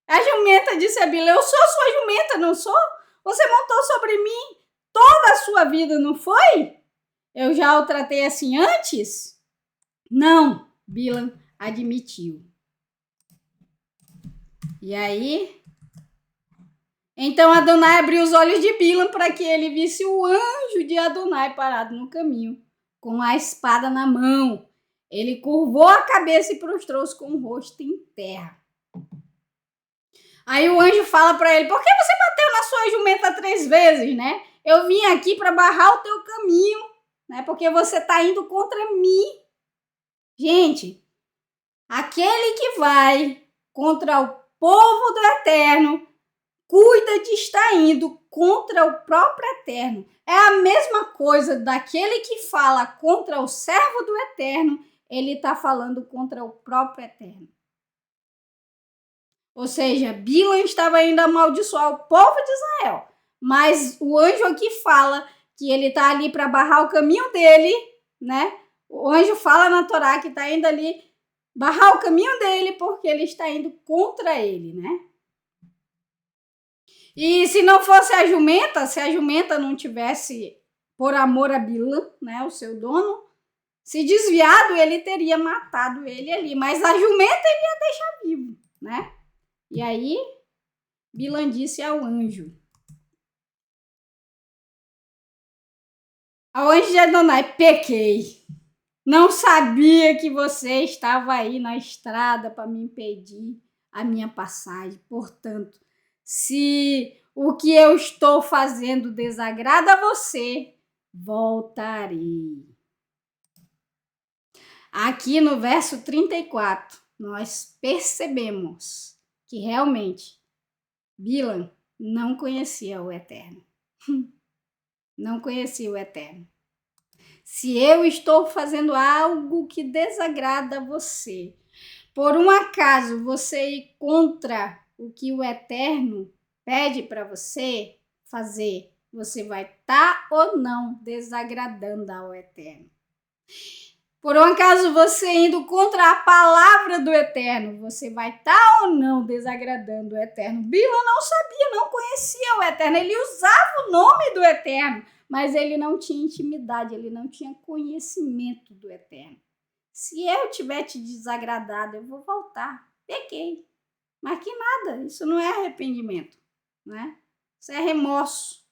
A jumenta disse a Bila, eu sou sua jumenta, não sou? Você montou sobre mim toda a sua vida, não foi? Eu já o tratei assim antes? Não, Bilam admitiu. E aí... Então Adonai abriu os olhos de Bilam para que ele visse o anjo de Adonai parado no caminho, com a espada na mão. Ele curvou a cabeça e prostrou-se com o rosto em terra. Aí o anjo fala para ele, por que você bateu na sua jumenta 3 vezes, né? Eu vim aqui para barrar o teu caminho, né? Porque você está indo contra mim. Gente, aquele que vai contra o povo do Eterno, cuida de estar indo contra o próprio Eterno. É a mesma coisa daquele que fala contra o servo do Eterno, ele está falando contra o próprio Eterno. Ou seja, Bilam estava indo amaldiçoar o povo de Israel. Mas o anjo aqui fala que ele está ali para barrar o caminho dele, né? O anjo fala na Torá que está indo ali barrar o caminho dele porque ele está indo contra ele, né? E se não fosse a jumenta, se a jumenta não tivesse, por amor a Bilam, né, o seu dono, se desviado, ele teria matado ele ali. Mas a jumenta ele ia deixar vivo, né? E aí, Bilam disse ao anjo. Ao anjo de Adonai, pequei. Não sabia que você estava aí na estrada para me impedir a minha passagem. Portanto, se o que eu estou fazendo desagrada a você, voltarei. Aqui no verso 34, nós percebemos que realmente Bilam não conhecia o Eterno. Não conhecia o Eterno. Se eu estou fazendo algo que desagrada a você, por um acaso você ir contra o que o Eterno pede para você fazer, você vai estar ou não desagradando ao Eterno. Por um acaso você indo contra a palavra do Eterno, você vai estar ou não desagradando o Eterno. Bilam não sabia, não conhecia o Eterno, ele usava o nome do Eterno, mas ele não tinha intimidade, ele não tinha conhecimento do Eterno. Se eu tiver te desagradado, eu vou voltar. Pequei. Mas que nada, isso não é arrependimento, né? Isso é remorso.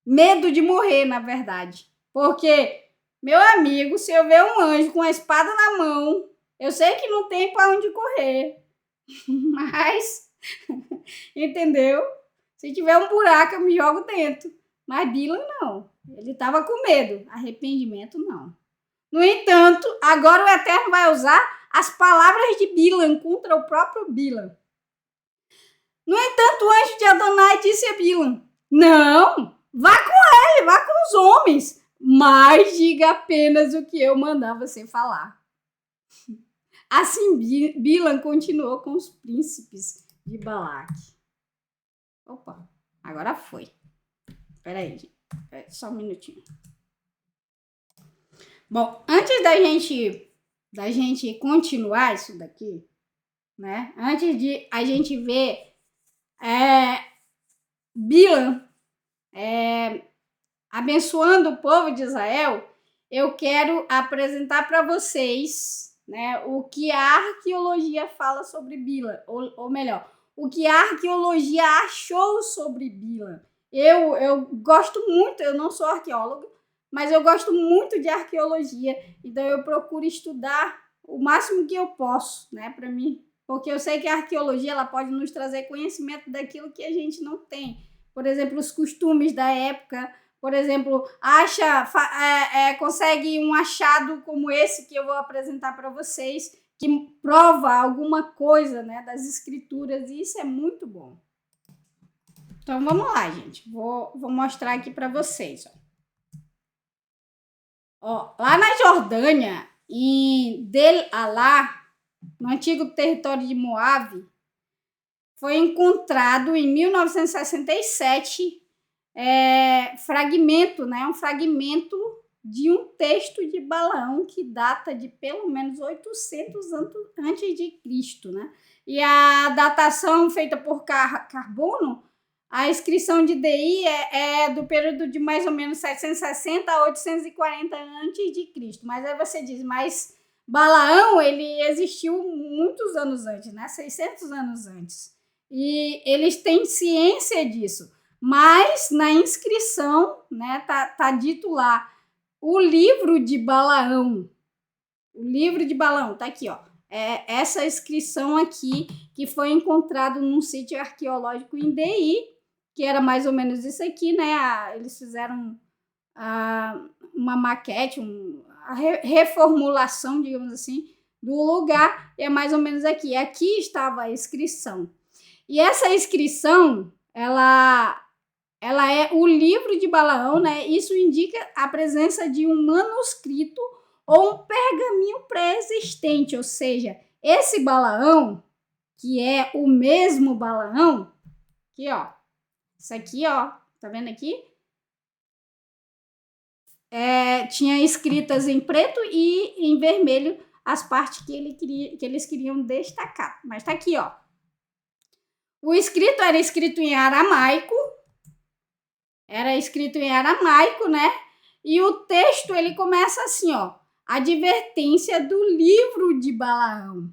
Medo de morrer, na verdade. Porque, meu amigo, se eu ver um anjo com a espada na mão, eu sei que não tem para onde correr. Mas, entendeu? Se tiver um buraco, eu me jogo dentro. Mas Bilam não. Ele estava com medo. Arrependimento, não. No entanto, agora o Eterno vai usar as palavras de Bilam contra o próprio Bilam. No entanto, o anjo de Adonai disse a Bilam, não, vá com ele, vá com os homens, mas diga apenas o que eu mandar você falar. Assim, Bilam continuou com os príncipes de Balaque. Opa, agora foi. Peraí, só um minutinho. Bom, antes da gente da gente continuar isso daqui, né? Antes de a gente ver Bilam abençoando o povo de Israel, eu quero apresentar para vocês, né, o que a arqueologia fala sobre Bilam, ou melhor, o que a arqueologia achou sobre Bilam. Eu gosto muito, eu não sou arqueólogo, mas eu gosto muito de arqueologia, então eu procuro estudar o máximo que eu posso, né, para mim, porque eu sei que a arqueologia ela pode nos trazer conhecimento daquilo que a gente não tem. Por exemplo, os costumes da época, por exemplo, consegue um achado como esse que eu vou apresentar para vocês, que prova alguma coisa, né, das escrituras, e isso é muito bom. Então vamos lá, gente. Vou mostrar aqui para vocês. Ó, lá na Jordânia, em Del Alá, no antigo território de Moabe, foi encontrado em 1967 fragmento, né? Um fragmento de um texto de Balaão que data de pelo menos 800 anos antes de Cristo, né? E a datação feita por carbono, a inscrição de DI é do período de mais ou menos 760 a 840 antes de Cristo. Mas aí você diz, mas Balaão, ele existiu muitos anos antes, né? 600 anos antes. E eles têm ciência disso. Mas na inscrição, né, tá dito lá, o livro de Balaão. O livro de Balaão, tá aqui, ó. É essa inscrição aqui, que foi encontrado num sítio arqueológico em DI, que era mais ou menos isso aqui, né? Eles fizeram uma maquete, a reformulação, digamos assim, do lugar, e é mais ou menos aqui. Aqui estava a inscrição. E essa inscrição, ela é o livro de Balaão, né? Isso indica a presença de um manuscrito ou um pergaminho pré-existente, ou seja, esse Balaão, que é o mesmo Balaão, aqui, ó, isso aqui, ó, tá vendo aqui? Tinha escritas em preto e em vermelho as partes que eles queriam destacar, mas tá aqui, ó. O escrito era escrito em aramaico, né? E o texto, ele começa assim, ó. Advertência do livro de Balaão,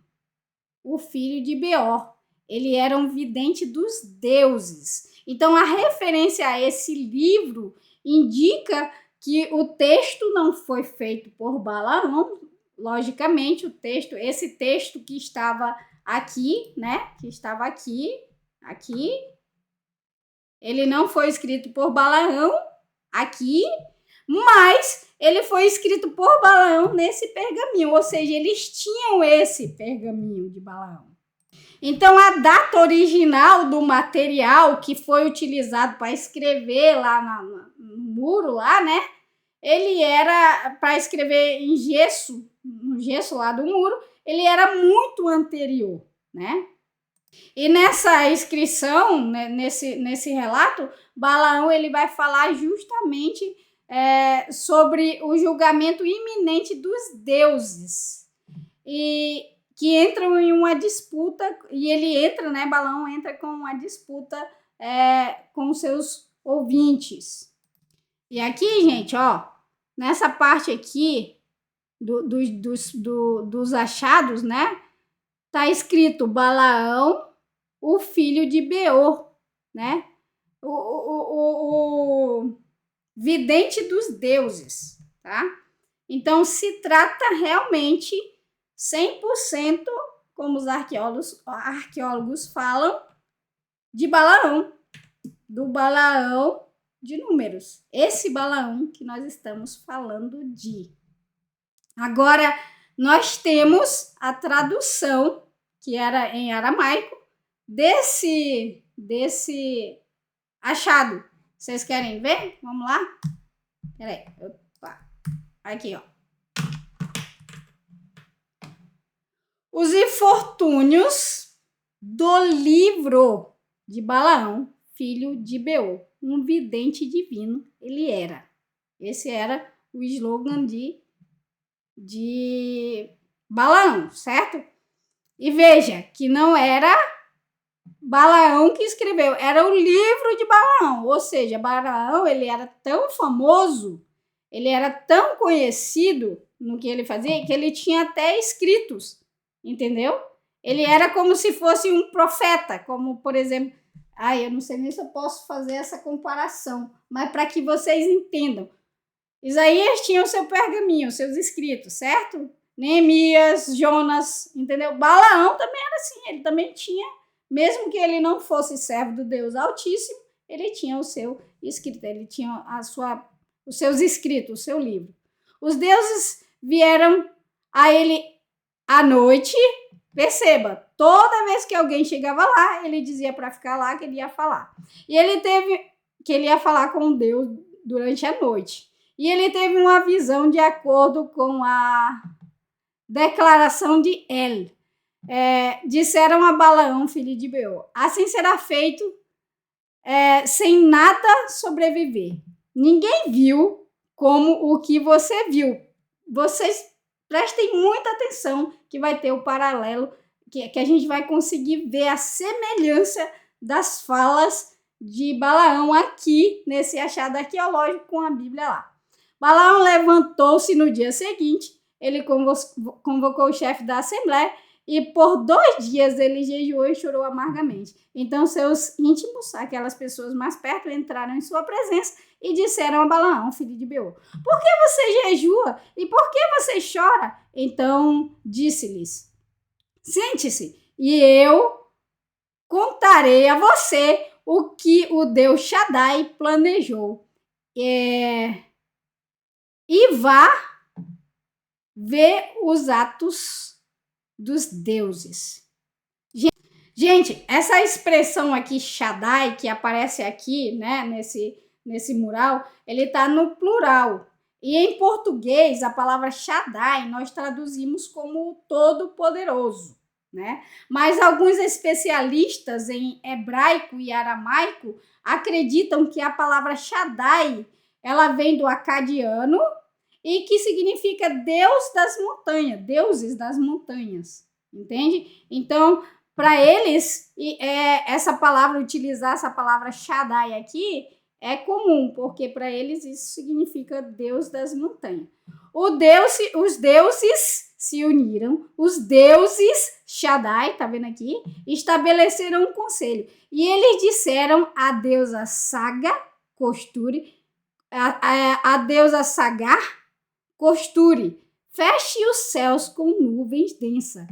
o filho de Beor. Ele era um vidente dos deuses. Então, a referência a esse livro indica que o texto não foi feito por Balaão. Logicamente, esse texto que estava aqui, né? Que estava aqui, ele não foi escrito por Balaão aqui, mas ele foi escrito por Balaão nesse pergaminho, ou seja, eles tinham esse pergaminho de Balaão. Então, a data original do material que foi utilizado para escrever lá no muro, lá, né? Ele era para escrever em gesso, no gesso lá do muro, ele era muito anterior, né? E nessa inscrição, né, nesse relato, Balaão ele vai falar justamente sobre o julgamento iminente dos deuses. E que entram em uma disputa, e ele entra, né, Balaão entra com uma disputa com os seus ouvintes. E aqui, gente, ó, nessa parte aqui dos achados, né, tá escrito Balaão, o filho de Beor, né, o vidente dos deuses, tá? Então, se trata realmente 100%, como os arqueólogos falam, de Balaão, do Balaão de Números. Esse Balaão que nós estamos falando de. Agora, nós temos a tradução, que era em aramaico, desse achado. Vocês querem ver? Vamos lá? Peraí. Opa. Aqui, ó. Os infortúnios do livro de Balaão, filho de Beor, um vidente divino, ele era. Esse era o slogan de Balaão, certo? E veja que não era Balaão que escreveu, era o livro de Balaão. Ou seja, Balaão, ele era tão famoso, ele era tão conhecido no que ele fazia, que ele tinha até escritos, entendeu? Ele era como se fosse um profeta, como, por exemplo... eu não sei nem se eu posso fazer essa comparação, mas para que vocês entendam. Isaías tinha o seu pergaminho, os seus escritos, certo? Neemias, Jonas, entendeu? Balaão também era assim, ele também tinha, mesmo que ele não fosse servo do Deus Altíssimo, ele tinha o seu escrito, ele tinha os seus escritos, o seu livro. Os deuses vieram a ele à noite, perceba, toda vez que alguém chegava lá, ele dizia para ficar lá que ele ia falar. E ele que ele ia falar com Deus durante a noite. E ele teve uma visão de acordo com a declaração de El. Disseram a Balaão, filho de Beor, assim será feito sem nada sobreviver. Ninguém viu como o que você viu. Vocês prestem muita atenção que vai ter o paralelo, que a gente vai conseguir ver a semelhança das falas de Balaão aqui, nesse achado arqueológico com a Bíblia lá. Balaão levantou-se no dia seguinte, ele convocou o chefe da assembleia e por 2 dias ele jejuou e chorou amargamente. Então seus íntimos, aquelas pessoas mais perto, entraram em sua presença e disseram a Balaão, filho de Beor, por que você jejua e por que você chora? Então disse-lhes, sente-se e eu contarei a você o que o Deus Shaddai planejou. E vá ver os atos dos deuses. Gente, essa expressão aqui, Shaddai, que aparece aqui, né, nesse mural, ele está no plural. E em português, a palavra Shaddai nós traduzimos como Todo-Poderoso, né? Mas alguns especialistas em hebraico e aramaico acreditam que a palavra Shaddai ela vem do acadiano e que significa Deus das montanhas, deuses das montanhas, entende? Então, para eles, utilizar essa palavra Shaddai aqui é comum, porque para eles isso significa Deus das montanhas. Os deuses se uniram, os deuses Shaddai, tá vendo aqui? Estabeleceram um conselho. E eles disseram à deusa Saga, costure, a deusa Sagar, costure, feche os céus com nuvens densas.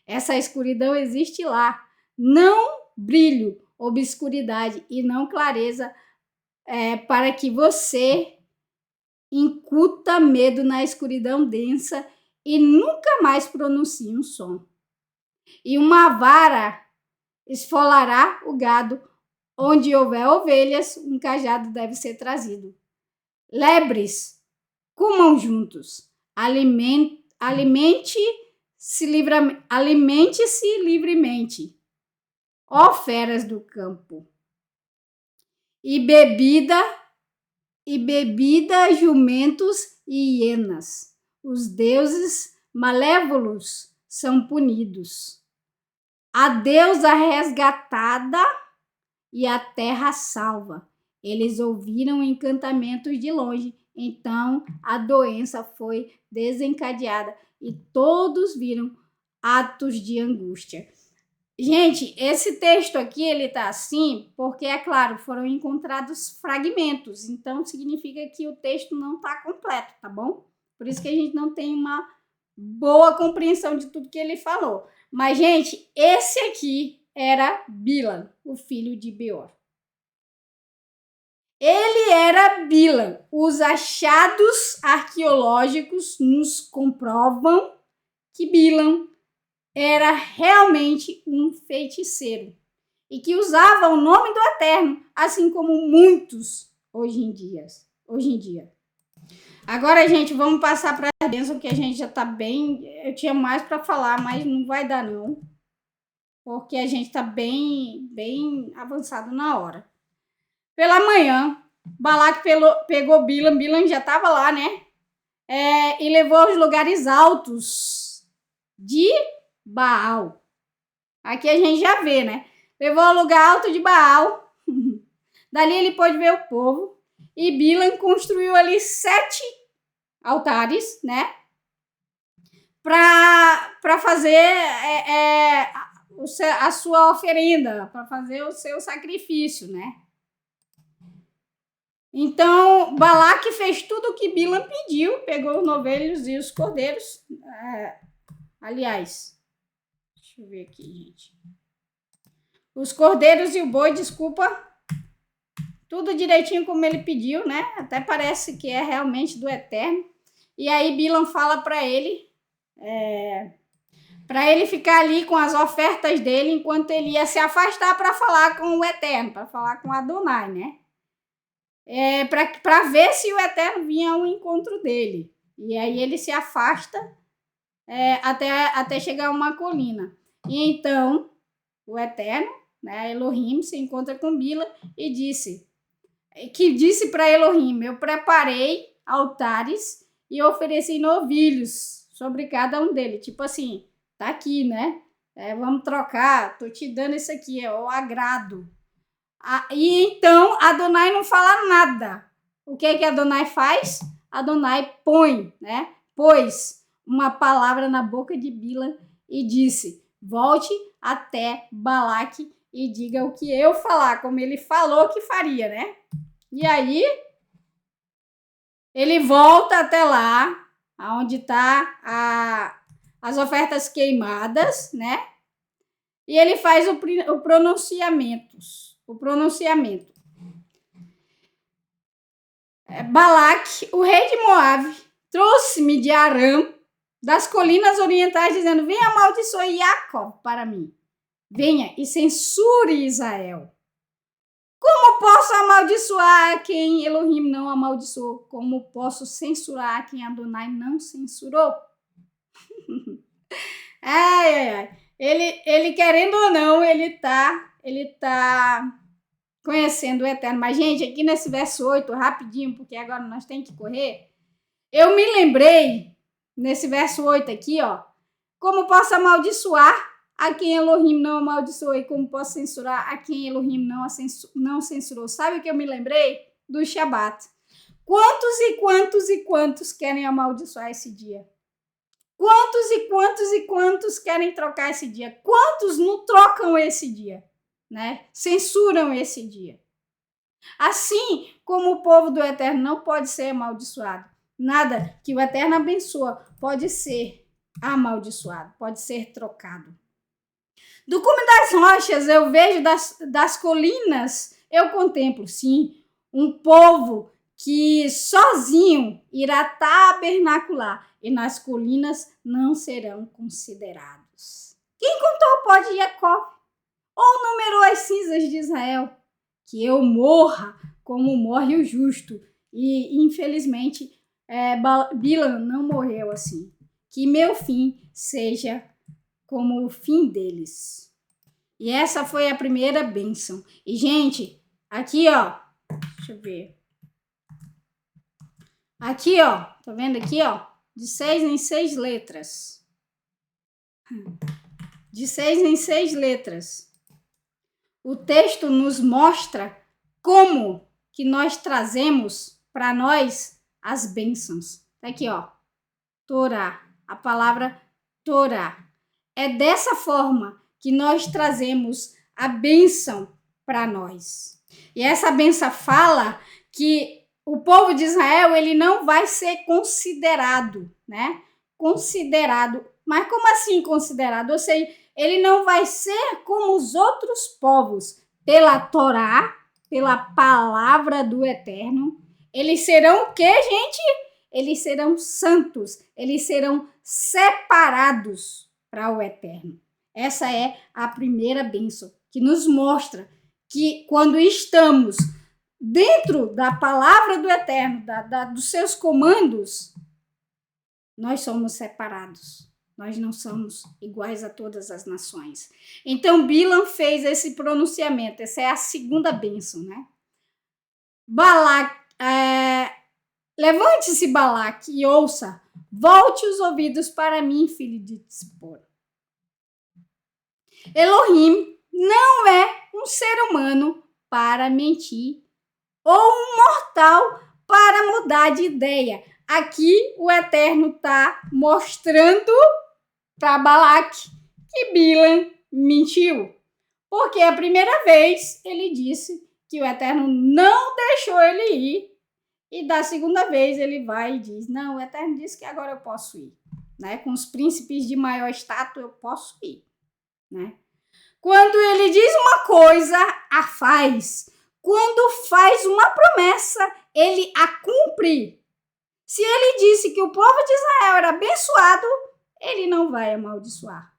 Essa escuridão existe lá. Não brilho, obscuridade e não clareza para que você incuta medo na escuridão densa e nunca mais pronuncie um som. E uma vara esfolará o gado. Onde houver ovelhas, um cajado deve ser trazido. Lebres, comam juntos. Alimente-se livremente, ó feras do campo. E bebida, jumentos e hienas. Os deuses malévolos são punidos. A deusa resgatada e a terra salva. Eles ouviram encantamentos de longe, então a doença foi desencadeada e todos viram atos de angústia. Gente, esse texto aqui, ele tá assim porque, é claro, foram encontrados fragmentos, então significa que o texto não tá completo, tá bom? Por isso que a gente não tem uma boa compreensão de tudo que ele falou. Mas, gente, esse aqui era Bilam, o filho de Beor. Ele era Bilam. Os achados arqueológicos nos comprovam que Bilam era realmente um feiticeiro e que usava o nome do Eterno, assim como muitos hoje em dia. Agora, gente, vamos passar para a bênção, que a gente já está bem... Eu tinha mais para falar, mas não vai dar não, porque a gente está bem avançado na hora. Pela manhã, Balaque pegou Bilam já estava lá, né? E levou aos lugares altos de Baal. Aqui a gente já vê, né? Levou ao lugar alto de Baal. Dali ele pôde ver o povo. E Bilam construiu ali 7 altares, né? Para fazer a sua oferenda, para fazer o seu sacrifício, né? Então, Balaque fez tudo o que Bilam pediu, pegou os novilhos e os cordeiros. Aliás, deixa eu ver aqui, gente. Os cordeiros e o boi, desculpa, tudo direitinho como ele pediu, né? Até parece que é realmente do Eterno. E aí Bilam fala para ele ficar ali com as ofertas dele enquanto ele ia se afastar para falar com o Eterno, para falar com Adonai, né? Para ver se o Eterno vinha ao encontro dele. E aí ele se afasta até chegar a uma colina. E então o Eterno, né, Elohim, se encontra com Bilam e disse para Elohim: eu preparei altares e ofereci novilhos sobre cada um deles. Tipo assim, tá aqui, né? Vamos trocar, tô te dando isso aqui, é o agrado. E então Adonai não fala nada. O que Adonai faz? Adonai pôs uma palavra na boca de Bilam e disse: volte até Balaque e diga o que eu falar, como ele falou que faria, né? E aí ele volta até lá, onde tá as ofertas queimadas, né? E ele faz o pronunciamento. Balaque, o rei de Moabe, trouxe-me de Aram, das colinas orientais, dizendo: venha amaldiçoe Jacó para mim. Venha e censure Israel. Como posso amaldiçoar a quem Elohim não amaldiçoou? Como posso censurar a quem Adonai não censurou? Ele querendo ou não, ele tá conhecendo o Eterno. Mas, gente, aqui nesse verso 8, rapidinho, porque agora nós temos que correr, eu me lembrei, nesse verso 8 aqui, ó, como posso amaldiçoar a quem Elohim não amaldiçoou e como posso censurar a quem Elohim não censurou. Sabe o que eu me lembrei? Do Shabat. Quantos e quantos e quantos querem amaldiçoar esse dia? Quantos e quantos e quantos querem trocar esse dia? Quantos não trocam esse dia, né? Censuram esse dia. Assim como o povo do Eterno não pode ser amaldiçoado. Nada que o Eterno abençoa pode ser amaldiçoado, pode ser trocado. Do cume das rochas eu vejo, das colinas eu contemplo, sim, um povo que sozinho irá tabernacular e nas colinas não serão considerados. Quem contou o pó de Jacó? Ou numerou as cinzas de Israel? Que eu morra como morre o justo. E infelizmente Bilam não morreu assim. Que meu fim seja como o fim deles. E essa foi a primeira bênção. E, gente, aqui, ó, deixa eu ver. Aqui, ó, tá vendo aqui, ó? De 6 em 6 letras. De 6 em 6 letras. O texto nos mostra como que nós trazemos para nós as bênçãos. Tá aqui, ó. Torá, a palavra Torá. É dessa forma que nós trazemos a bênção para nós. E essa bênção fala que o povo de Israel, ele não vai ser considerado, né? Considerado. Mas como assim considerado? Ou seja, ele não vai ser como os outros povos. Pela Torá, pela palavra do Eterno. Eles serão o quê, gente? Eles serão santos. Eles serão separados para o Eterno. Essa é a primeira bênção que nos mostra que quando estamos dentro da palavra do Eterno, dos seus comandos, nós somos separados. Nós não somos iguais a todas as nações. Então, Bilam fez esse pronunciamento. Essa é a segunda bênção, né? Balaque, levante-se, Balaque, e ouça. Volte os ouvidos para mim, filho de Tzipora. Elohim não é um ser humano para mentir ou um mortal para mudar de ideia. Aqui o Eterno está mostrando para Balaque que Bilam mentiu. Porque a primeira vez ele disse que o Eterno não deixou ele ir. E da segunda vez ele vai e diz, não, o Eterno disse que agora eu posso ir. Né? Com os príncipes de maior status eu posso ir. Né? Quando ele diz uma coisa, a faz. Quando faz uma promessa, ele a cumpre. Se ele disse que o povo de Israel era abençoado, ele não vai amaldiçoar.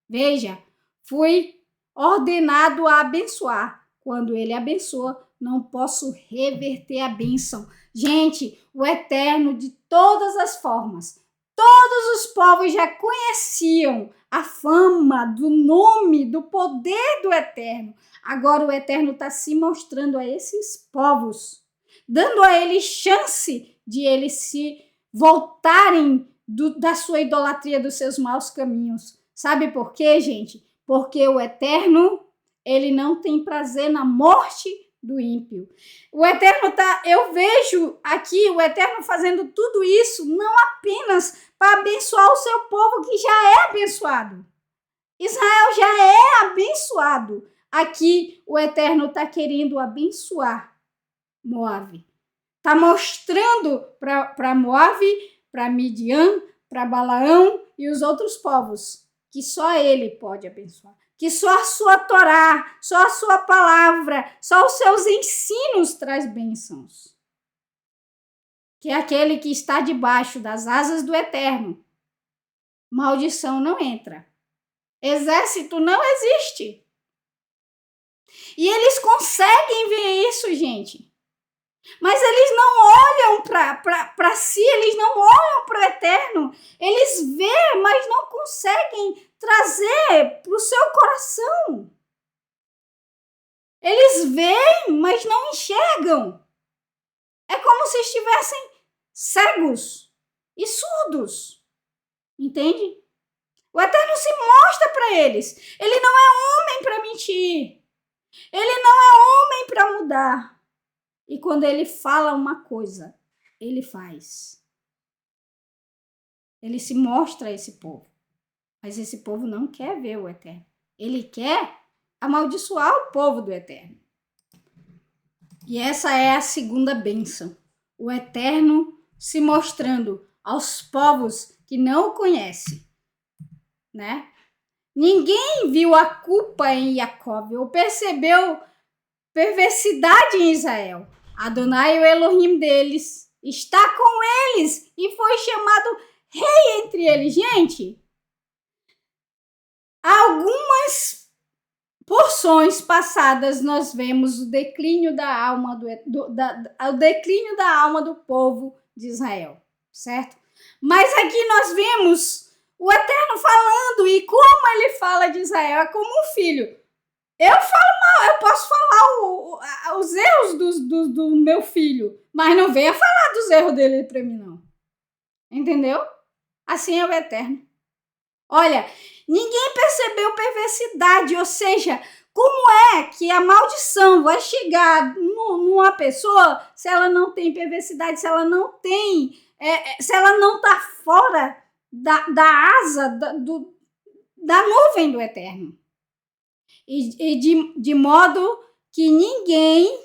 Veja, fui ordenado a abençoar. Quando ele abençoa, não posso reverter a bênção. Gente, o Eterno de todas as formas, todos os povos já conheciam a fama do nome, do poder do Eterno. Agora o Eterno está se mostrando a esses povos, dando a eles chance de eles se voltarem da sua idolatria, dos seus maus caminhos. Sabe por quê, gente? Porque o Eterno, ele não tem prazer na morte do ímpio. O Eterno eu vejo aqui o Eterno fazendo tudo isso não apenas para abençoar o seu povo que já é abençoado. Israel já é abençoado. Aqui o Eterno está querendo abençoar Moabe. Está mostrando para Moabe, para Midian, para Balaão e os outros povos que só ele pode abençoar. Que só a sua Torá, só a sua palavra, só os seus ensinos traz bênçãos. Que é aquele que está debaixo das asas do Eterno. Maldição não entra. Exército não existe. E eles conseguem ver isso, gente. Mas eles não olham para si, eles não olham para o Eterno. Eles veem, mas não conseguem trazer para o seu coração. Eles veem, mas não enxergam. É como se estivessem cegos e surdos. Entende? O Eterno se mostra para eles. Ele não é homem para mentir. Ele não é homem para mudar. E quando ele fala uma coisa, ele faz. Ele se mostra a esse povo. Mas esse povo não quer ver o Eterno. Ele quer amaldiçoar o povo do Eterno. E essa é a segunda bênção. O Eterno se mostrando aos povos que não o conhecem. Né? Ninguém viu a culpa em Jacob ou percebeu perversidade em Israel. Adonai, o Elohim deles, está com eles e foi chamado rei entre eles. Gente, algumas porções passadas nós vemos o declínio da alma o declínio da alma do povo de Israel, certo? Mas aqui nós vemos o Eterno falando, e como ele fala de Israel, é como um filho. Eu falo mal, eu posso falar os erros do meu filho, mas não venha falar dos erros dele para mim, não. Entendeu? Assim é o Eterno. Olha, ninguém percebeu perversidade, ou seja, como é que a maldição vai chegar numa pessoa se ela não tem perversidade, se ela não tem, se ela não está fora da asa, da nuvem do Eterno. E de modo que ninguém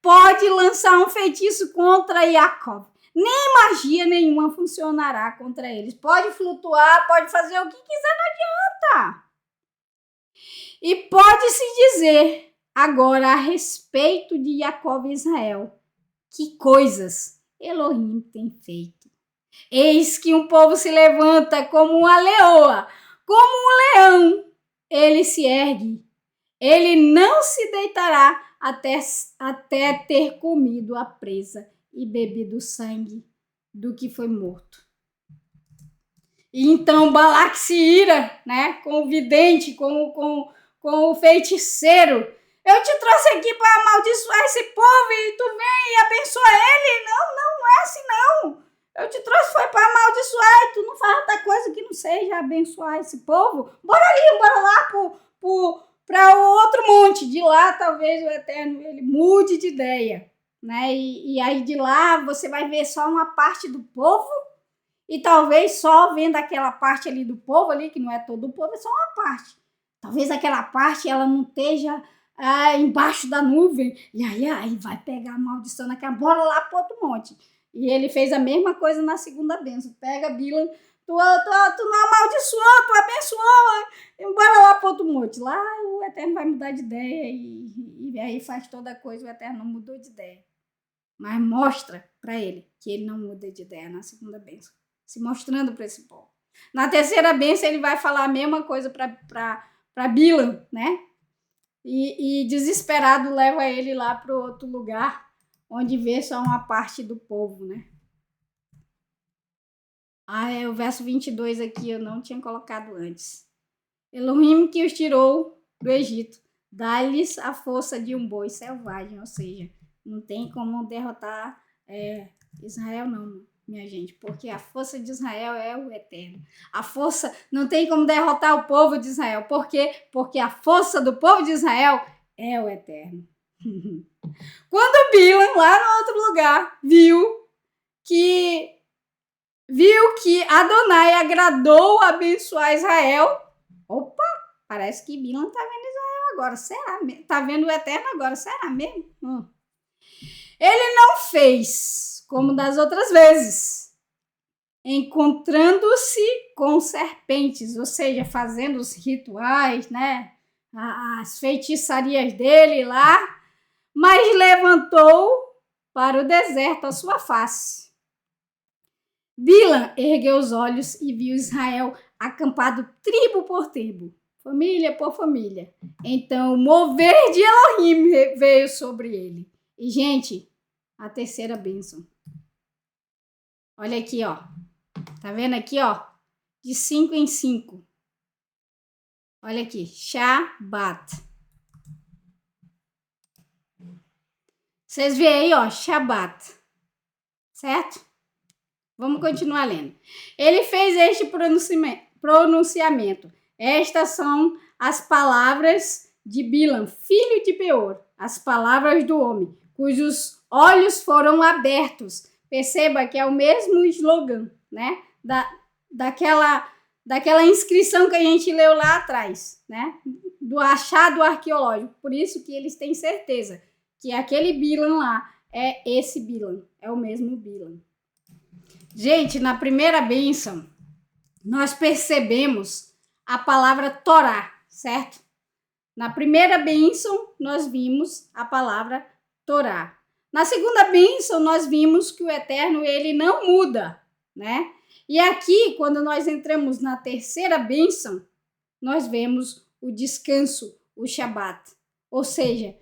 pode lançar um feitiço contra Jacob. Nem magia nenhuma funcionará contra eles. Pode flutuar, pode fazer o que quiser, não adianta. E pode-se dizer agora a respeito de Jacob e Israel, que coisas Elohim tem feito. Eis que um povo se levanta como uma leoa, como um leão. Ele se ergue, ele não se deitará até ter comido a presa e bebido o sangue do que foi morto. E então Balaque se ira, né, com o vidente, com o feiticeiro. Eu te trouxe aqui para amaldiçoar esse povo e tu vem e abençoa ele? Não é assim não. Eu te trouxe foi para amaldiçoar e tu não faz outra coisa que não seja abençoar esse povo. Bora lá para o outro monte. De lá, talvez o Eterno ele mude de ideia, né? E aí de lá você vai ver só uma parte do povo e talvez só vendo aquela parte ali do povo ali, que não é todo o povo, é só uma parte. Talvez aquela parte ela não esteja embaixo da nuvem, e aí vai pegar a maldição naquela, bora lá pro outro monte. E ele fez a mesma coisa na segunda bênção. Pega Bilam, tu não amaldiçoou, tu abençoou, bora lá pro outro monte. Lá o Eterno vai mudar de ideia e aí faz toda a coisa, o Eterno não mudou de ideia. Mas mostra para ele que ele não muda de ideia na segunda bênção, se mostrando para esse povo. Na terceira bênção ele vai falar a mesma coisa para Bilam, né? E desesperado leva ele lá para outro lugar, onde vê só uma parte do povo, né? O verso 22 aqui eu não tinha colocado antes. Elohim que os tirou do Egito, dá-lhes a força de um boi selvagem, ou seja, não tem como derrotar Israel não, minha gente, porque a força de Israel é o Eterno. A força não tem como derrotar o povo de Israel. Por quê? Porque a força do povo de Israel é o Eterno. Quando Bilam, lá no outro lugar, viu que Adonai agradou abençoar Israel, opa, parece que Bilam tá vendo Israel agora. Será mesmo? Tá vendo o Eterno agora? Será mesmo? Ele não fez como das outras vezes, encontrando-se com serpentes, ou seja, fazendo os rituais, né? As feitiçarias dele lá, mas levantou para o deserto a sua face. Bilam ergueu os olhos e viu Israel acampado tribo por tribo, família por família. Então, o mover de Elohim veio sobre ele. E, gente, a terceira bênção. Olha aqui, ó. Tá vendo aqui, ó? De 5 em 5. Olha aqui. Shabat. Vocês veem aí, ó. Shabat. Certo? Vamos continuar lendo. Ele fez este pronunciamento. Estas são as palavras de Bilam, filho de Beor. As palavras do homem, cujos olhos foram abertos. Perceba que é o mesmo slogan, né? Daquela inscrição que a gente leu lá atrás, né? Do achado arqueológico. Por isso que eles têm certeza que aquele Bilam lá é esse Bilam, é o mesmo Bilam. Gente, na primeira bênção, nós percebemos a palavra Torá, certo? Na primeira bênção, nós vimos a palavra Torá. Na segunda bênção, nós vimos que o Eterno, ele não muda, né? E aqui, quando nós entramos na terceira bênção, nós vemos o descanso, o Shabat. Ou seja,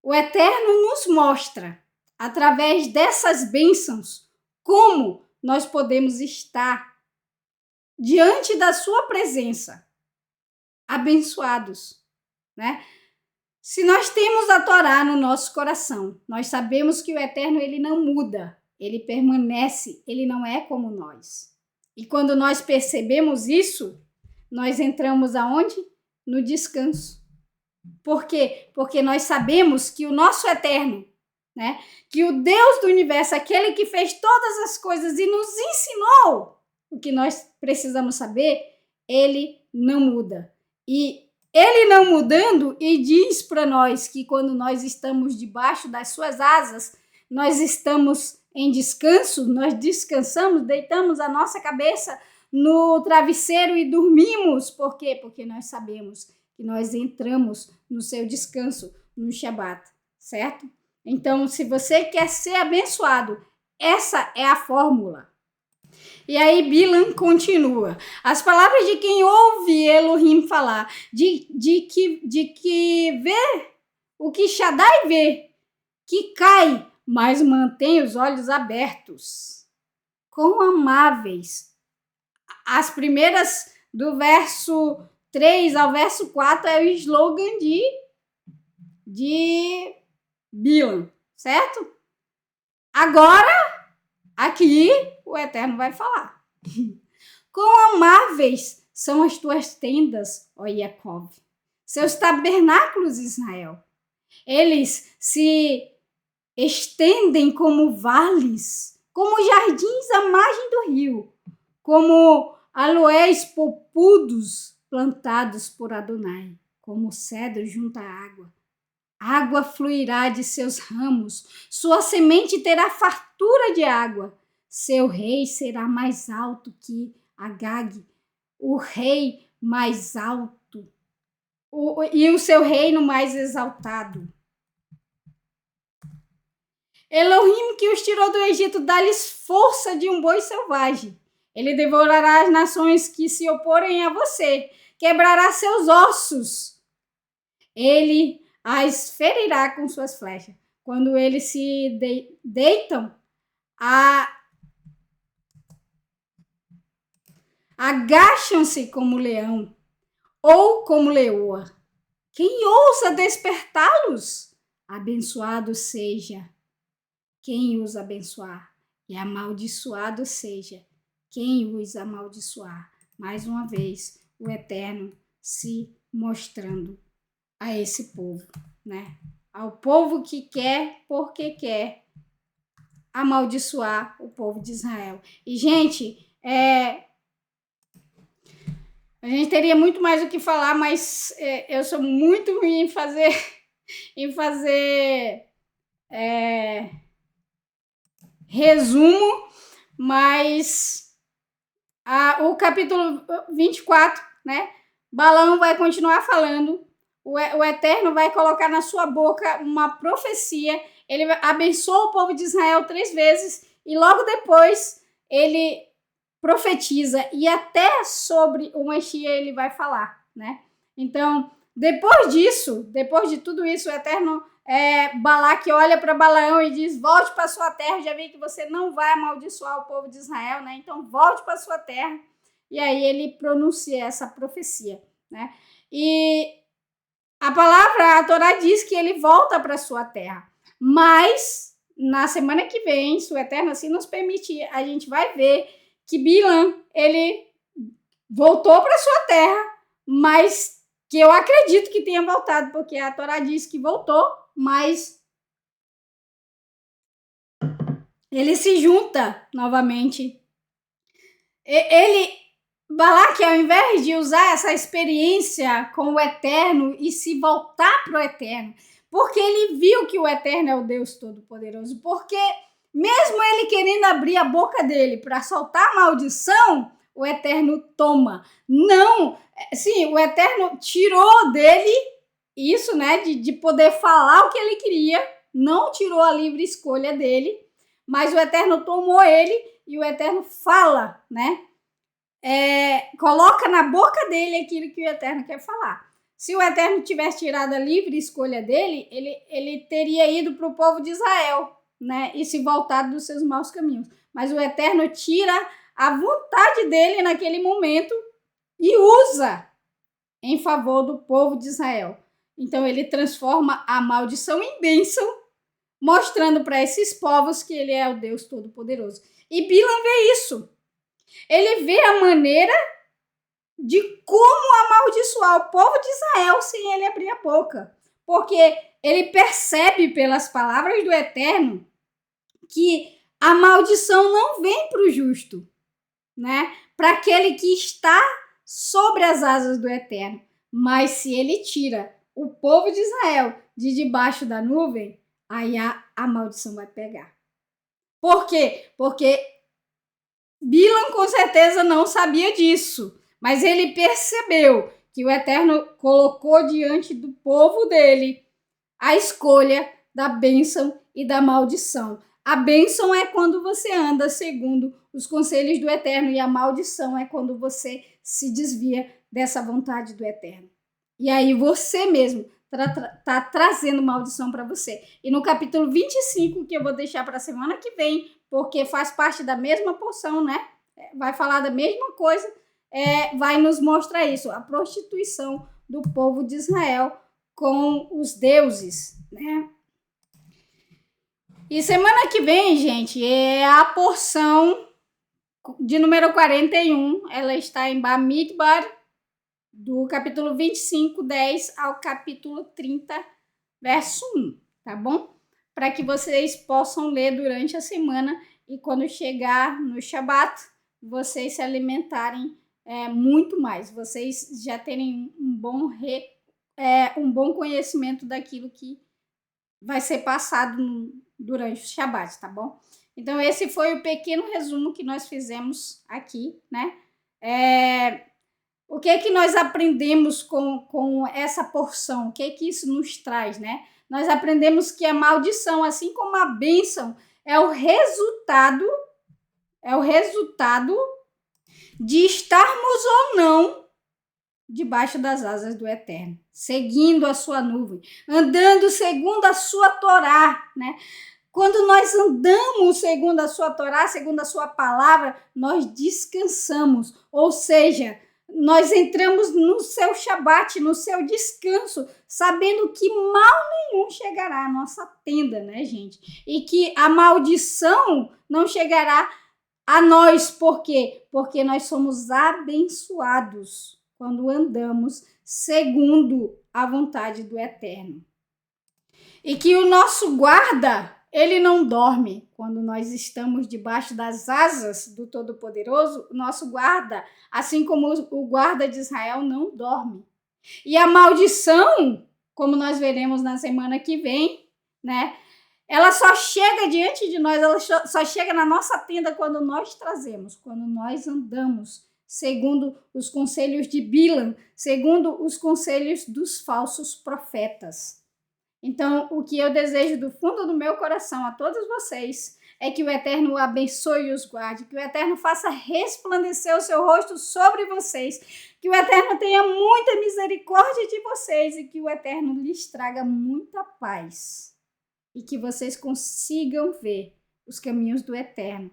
o Eterno nos mostra, através dessas bênçãos, como nós podemos estar diante da sua presença, abençoados, né? Se nós temos a Torá no nosso coração, nós sabemos que o Eterno ele não muda, ele permanece, ele não é como nós. E quando nós percebemos isso, nós entramos aonde? No descanso. Por quê? Porque nós sabemos que o nosso Eterno, né? Que o Deus do universo, aquele que fez todas as coisas e nos ensinou o que nós precisamos saber, ele não muda. E ele não mudando e diz para nós que quando nós estamos debaixo das suas asas, nós estamos em descanso, nós descansamos, deitamos a nossa cabeça no travesseiro e dormimos. Por quê? Porque nós sabemos que nós entramos no seu descanso, no Shabat, certo? Então, se você quer ser abençoado, essa é a fórmula. E aí Bilam continua. As palavras de quem ouve Elohim falar, de que vê o que Shaddai vê, que cai, mas mantém os olhos abertos. Quão amáveis. As primeiras do verso 3 ao verso 4 é o slogan de Bilam, certo? Agora, aqui, o Eterno vai falar. Quão amáveis são as tuas tendas, ó Jacob, seus tabernáculos, Israel. Eles se estendem como vales, como jardins à margem do rio, como aloés popudos plantados por Adonai, como cedro junto à água. Água fluirá de seus ramos, sua semente terá fartura de água. Seu rei será mais alto que Agag, o rei mais alto, e o seu reino mais exaltado. Elohim, que os tirou do Egito, dá-lhes força de um boi selvagem. Ele devorará as nações que se oporem a você, quebrará seus ossos. Ele as ferirá com suas flechas. Quando eles se deitam, agacham-se como leão ou como leoa. Quem ousa despertá-los? Abençoado seja quem os abençoar, e amaldiçoado seja quem os amaldiçoar. Mais uma vez, o Eterno se mostrando a esse povo, né? Ao povo que quer, porque quer amaldiçoar o povo de Israel. E, gente, a gente teria muito mais o que falar, mas eu sou muito ruim em fazer resumo, mas o capítulo 24, né? Balaão vai continuar falando, o Eterno vai colocar na sua boca uma profecia, ele abençoa o povo de Israel 3 vezes e logo depois ele profetiza e até sobre o Messias ele vai falar, né? Então, depois disso, depois de tudo isso, o Eterno Balaque olha para Balaão e diz: volte para sua terra, já vi que você não vai amaldiçoar o povo de Israel, né? Então volte para sua terra. E aí ele pronuncia essa profecia, né? E a Torá diz que ele volta para sua terra, mas na semana que vem, se o Eterno assim nos permitir, a gente vai ver que Bilam, ele voltou para sua terra, mas que eu acredito que tenha voltado, porque a Torá diz que voltou, mas ele se junta novamente. Balaque, ao invés de usar essa experiência com o Eterno e se voltar para o Eterno, porque ele viu que o Eterno é o Deus Todo-Poderoso, porque mesmo ele querendo abrir a boca dele para soltar a maldição, o Eterno toma. Não, sim, o Eterno tirou dele isso, né, de poder falar o que ele queria, não tirou a livre escolha dele, mas o Eterno tomou ele e o Eterno fala, né, coloca na boca dele aquilo que o Eterno quer falar. Se o Eterno tivesse tirado a livre escolha dele, ele teria ido para o povo de Israel, né, e se voltado dos seus maus caminhos. Mas o Eterno tira a vontade dele naquele momento e usa em favor do povo de Israel. Então ele transforma a maldição em bênção, mostrando para esses povos que ele é o Deus Todo-Poderoso. E Bilam vê isso. Ele vê a maneira de como amaldiçoar o povo de Israel sem ele abrir a boca. Porque ele percebe pelas palavras do Eterno que a maldição não vem para o justo, né? Para aquele que está sobre as asas do Eterno. Mas se ele tira o povo de Israel de debaixo da nuvem, aí a maldição vai pegar. Por quê? Porque Bilam com certeza não sabia disso, mas ele percebeu que o Eterno colocou diante do povo dele a escolha da bênção e da maldição. A bênção é quando você anda segundo os conselhos do Eterno e a maldição é quando você se desvia dessa vontade do Eterno. E aí você mesmo tá trazendo maldição para você. E no capítulo 25, que eu vou deixar para a semana que vem, porque faz parte da mesma porção, né? Vai falar da mesma coisa, vai nos mostrar isso, a prostituição do povo de Israel com os deuses, né? E semana que vem, gente, é a porção de número 41, ela está em Bamidbar, do capítulo 25, 10 ao capítulo 30, verso 1, tá bom? Para que vocês possam ler durante a semana e quando chegar no Shabat, vocês se alimentarem muito mais, vocês já terem um bom conhecimento daquilo que vai ser passado durante o Shabat, tá bom? Então, esse foi o pequeno resumo que nós fizemos aqui, né? O que é que nós aprendemos com essa porção? O que é que isso nos traz, né? Nós aprendemos que a maldição, assim como a bênção, é o resultado de estarmos ou não debaixo das asas do Eterno, seguindo a sua nuvem, andando segundo a sua Torá, né? Quando nós andamos segundo a sua Torá, segundo a sua palavra, nós descansamos, ou seja, nós entramos no seu Shabat, no seu descanso, sabendo que mal nenhum chegará à nossa tenda, né, gente? E que a maldição não chegará a nós, por quê? Porque nós somos abençoados quando andamos segundo a vontade do Eterno. E que o nosso guarda, ele não dorme. Quando nós estamos debaixo das asas do Todo-Poderoso, o nosso guarda, assim como o guarda de Israel, não dorme. E a maldição, como nós veremos na semana que vem, né? Ela só chega diante de nós, ela só chega na nossa tenda quando nós trazemos, quando nós andamos segundo os conselhos de Bilam, segundo os conselhos dos falsos profetas. Então, o que eu desejo do fundo do meu coração a todos vocês é que o Eterno o abençoe e os guarde, que o Eterno faça resplandecer o seu rosto sobre vocês, que o Eterno tenha muita misericórdia de vocês e que o Eterno lhes traga muita paz e que vocês consigam ver os caminhos do Eterno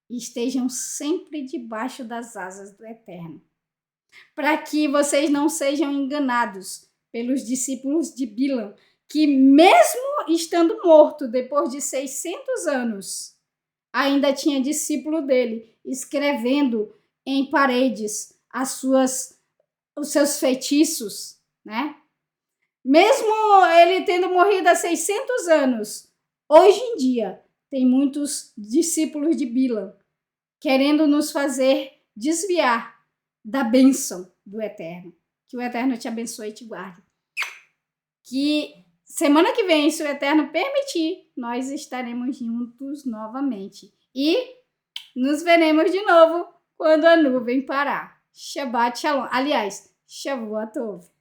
e estejam sempre debaixo das asas do Eterno, para que vocês não sejam enganados pelos discípulos de Bilam, que mesmo estando morto depois de 600 anos, ainda tinha discípulo dele escrevendo em paredes os seus feitiços, né? Mesmo ele tendo morrido há 600 anos, hoje em dia tem muitos discípulos de Bilam querendo nos fazer desviar da bênção do Eterno. Que o Eterno te abençoe e te guarde. Que semana que vem, se o Eterno permitir, nós estaremos juntos novamente. E nos veremos de novo quando a nuvem parar. Shabbat Shalom. Aliás, Shavuot Tov.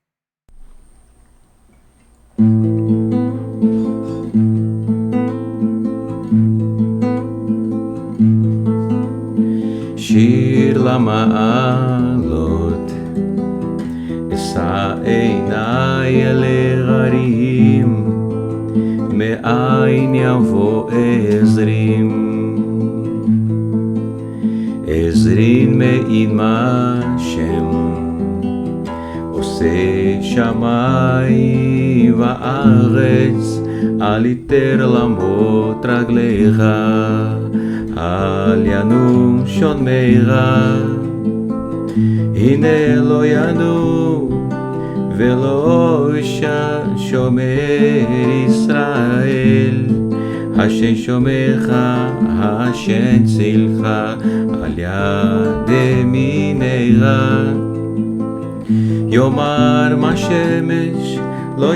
שיר למעלות, אשא עיניי אל ההרים, מאין יבוא עזרים. עזרין מעם עושה שמיים וארץ, אל יתר למות רגליך, אל ינום שונמיך. הנה לא ינום ולא שומר ישראל, השם שומרך, השם צילך, על יד ימינך. יאמר מה שמש לא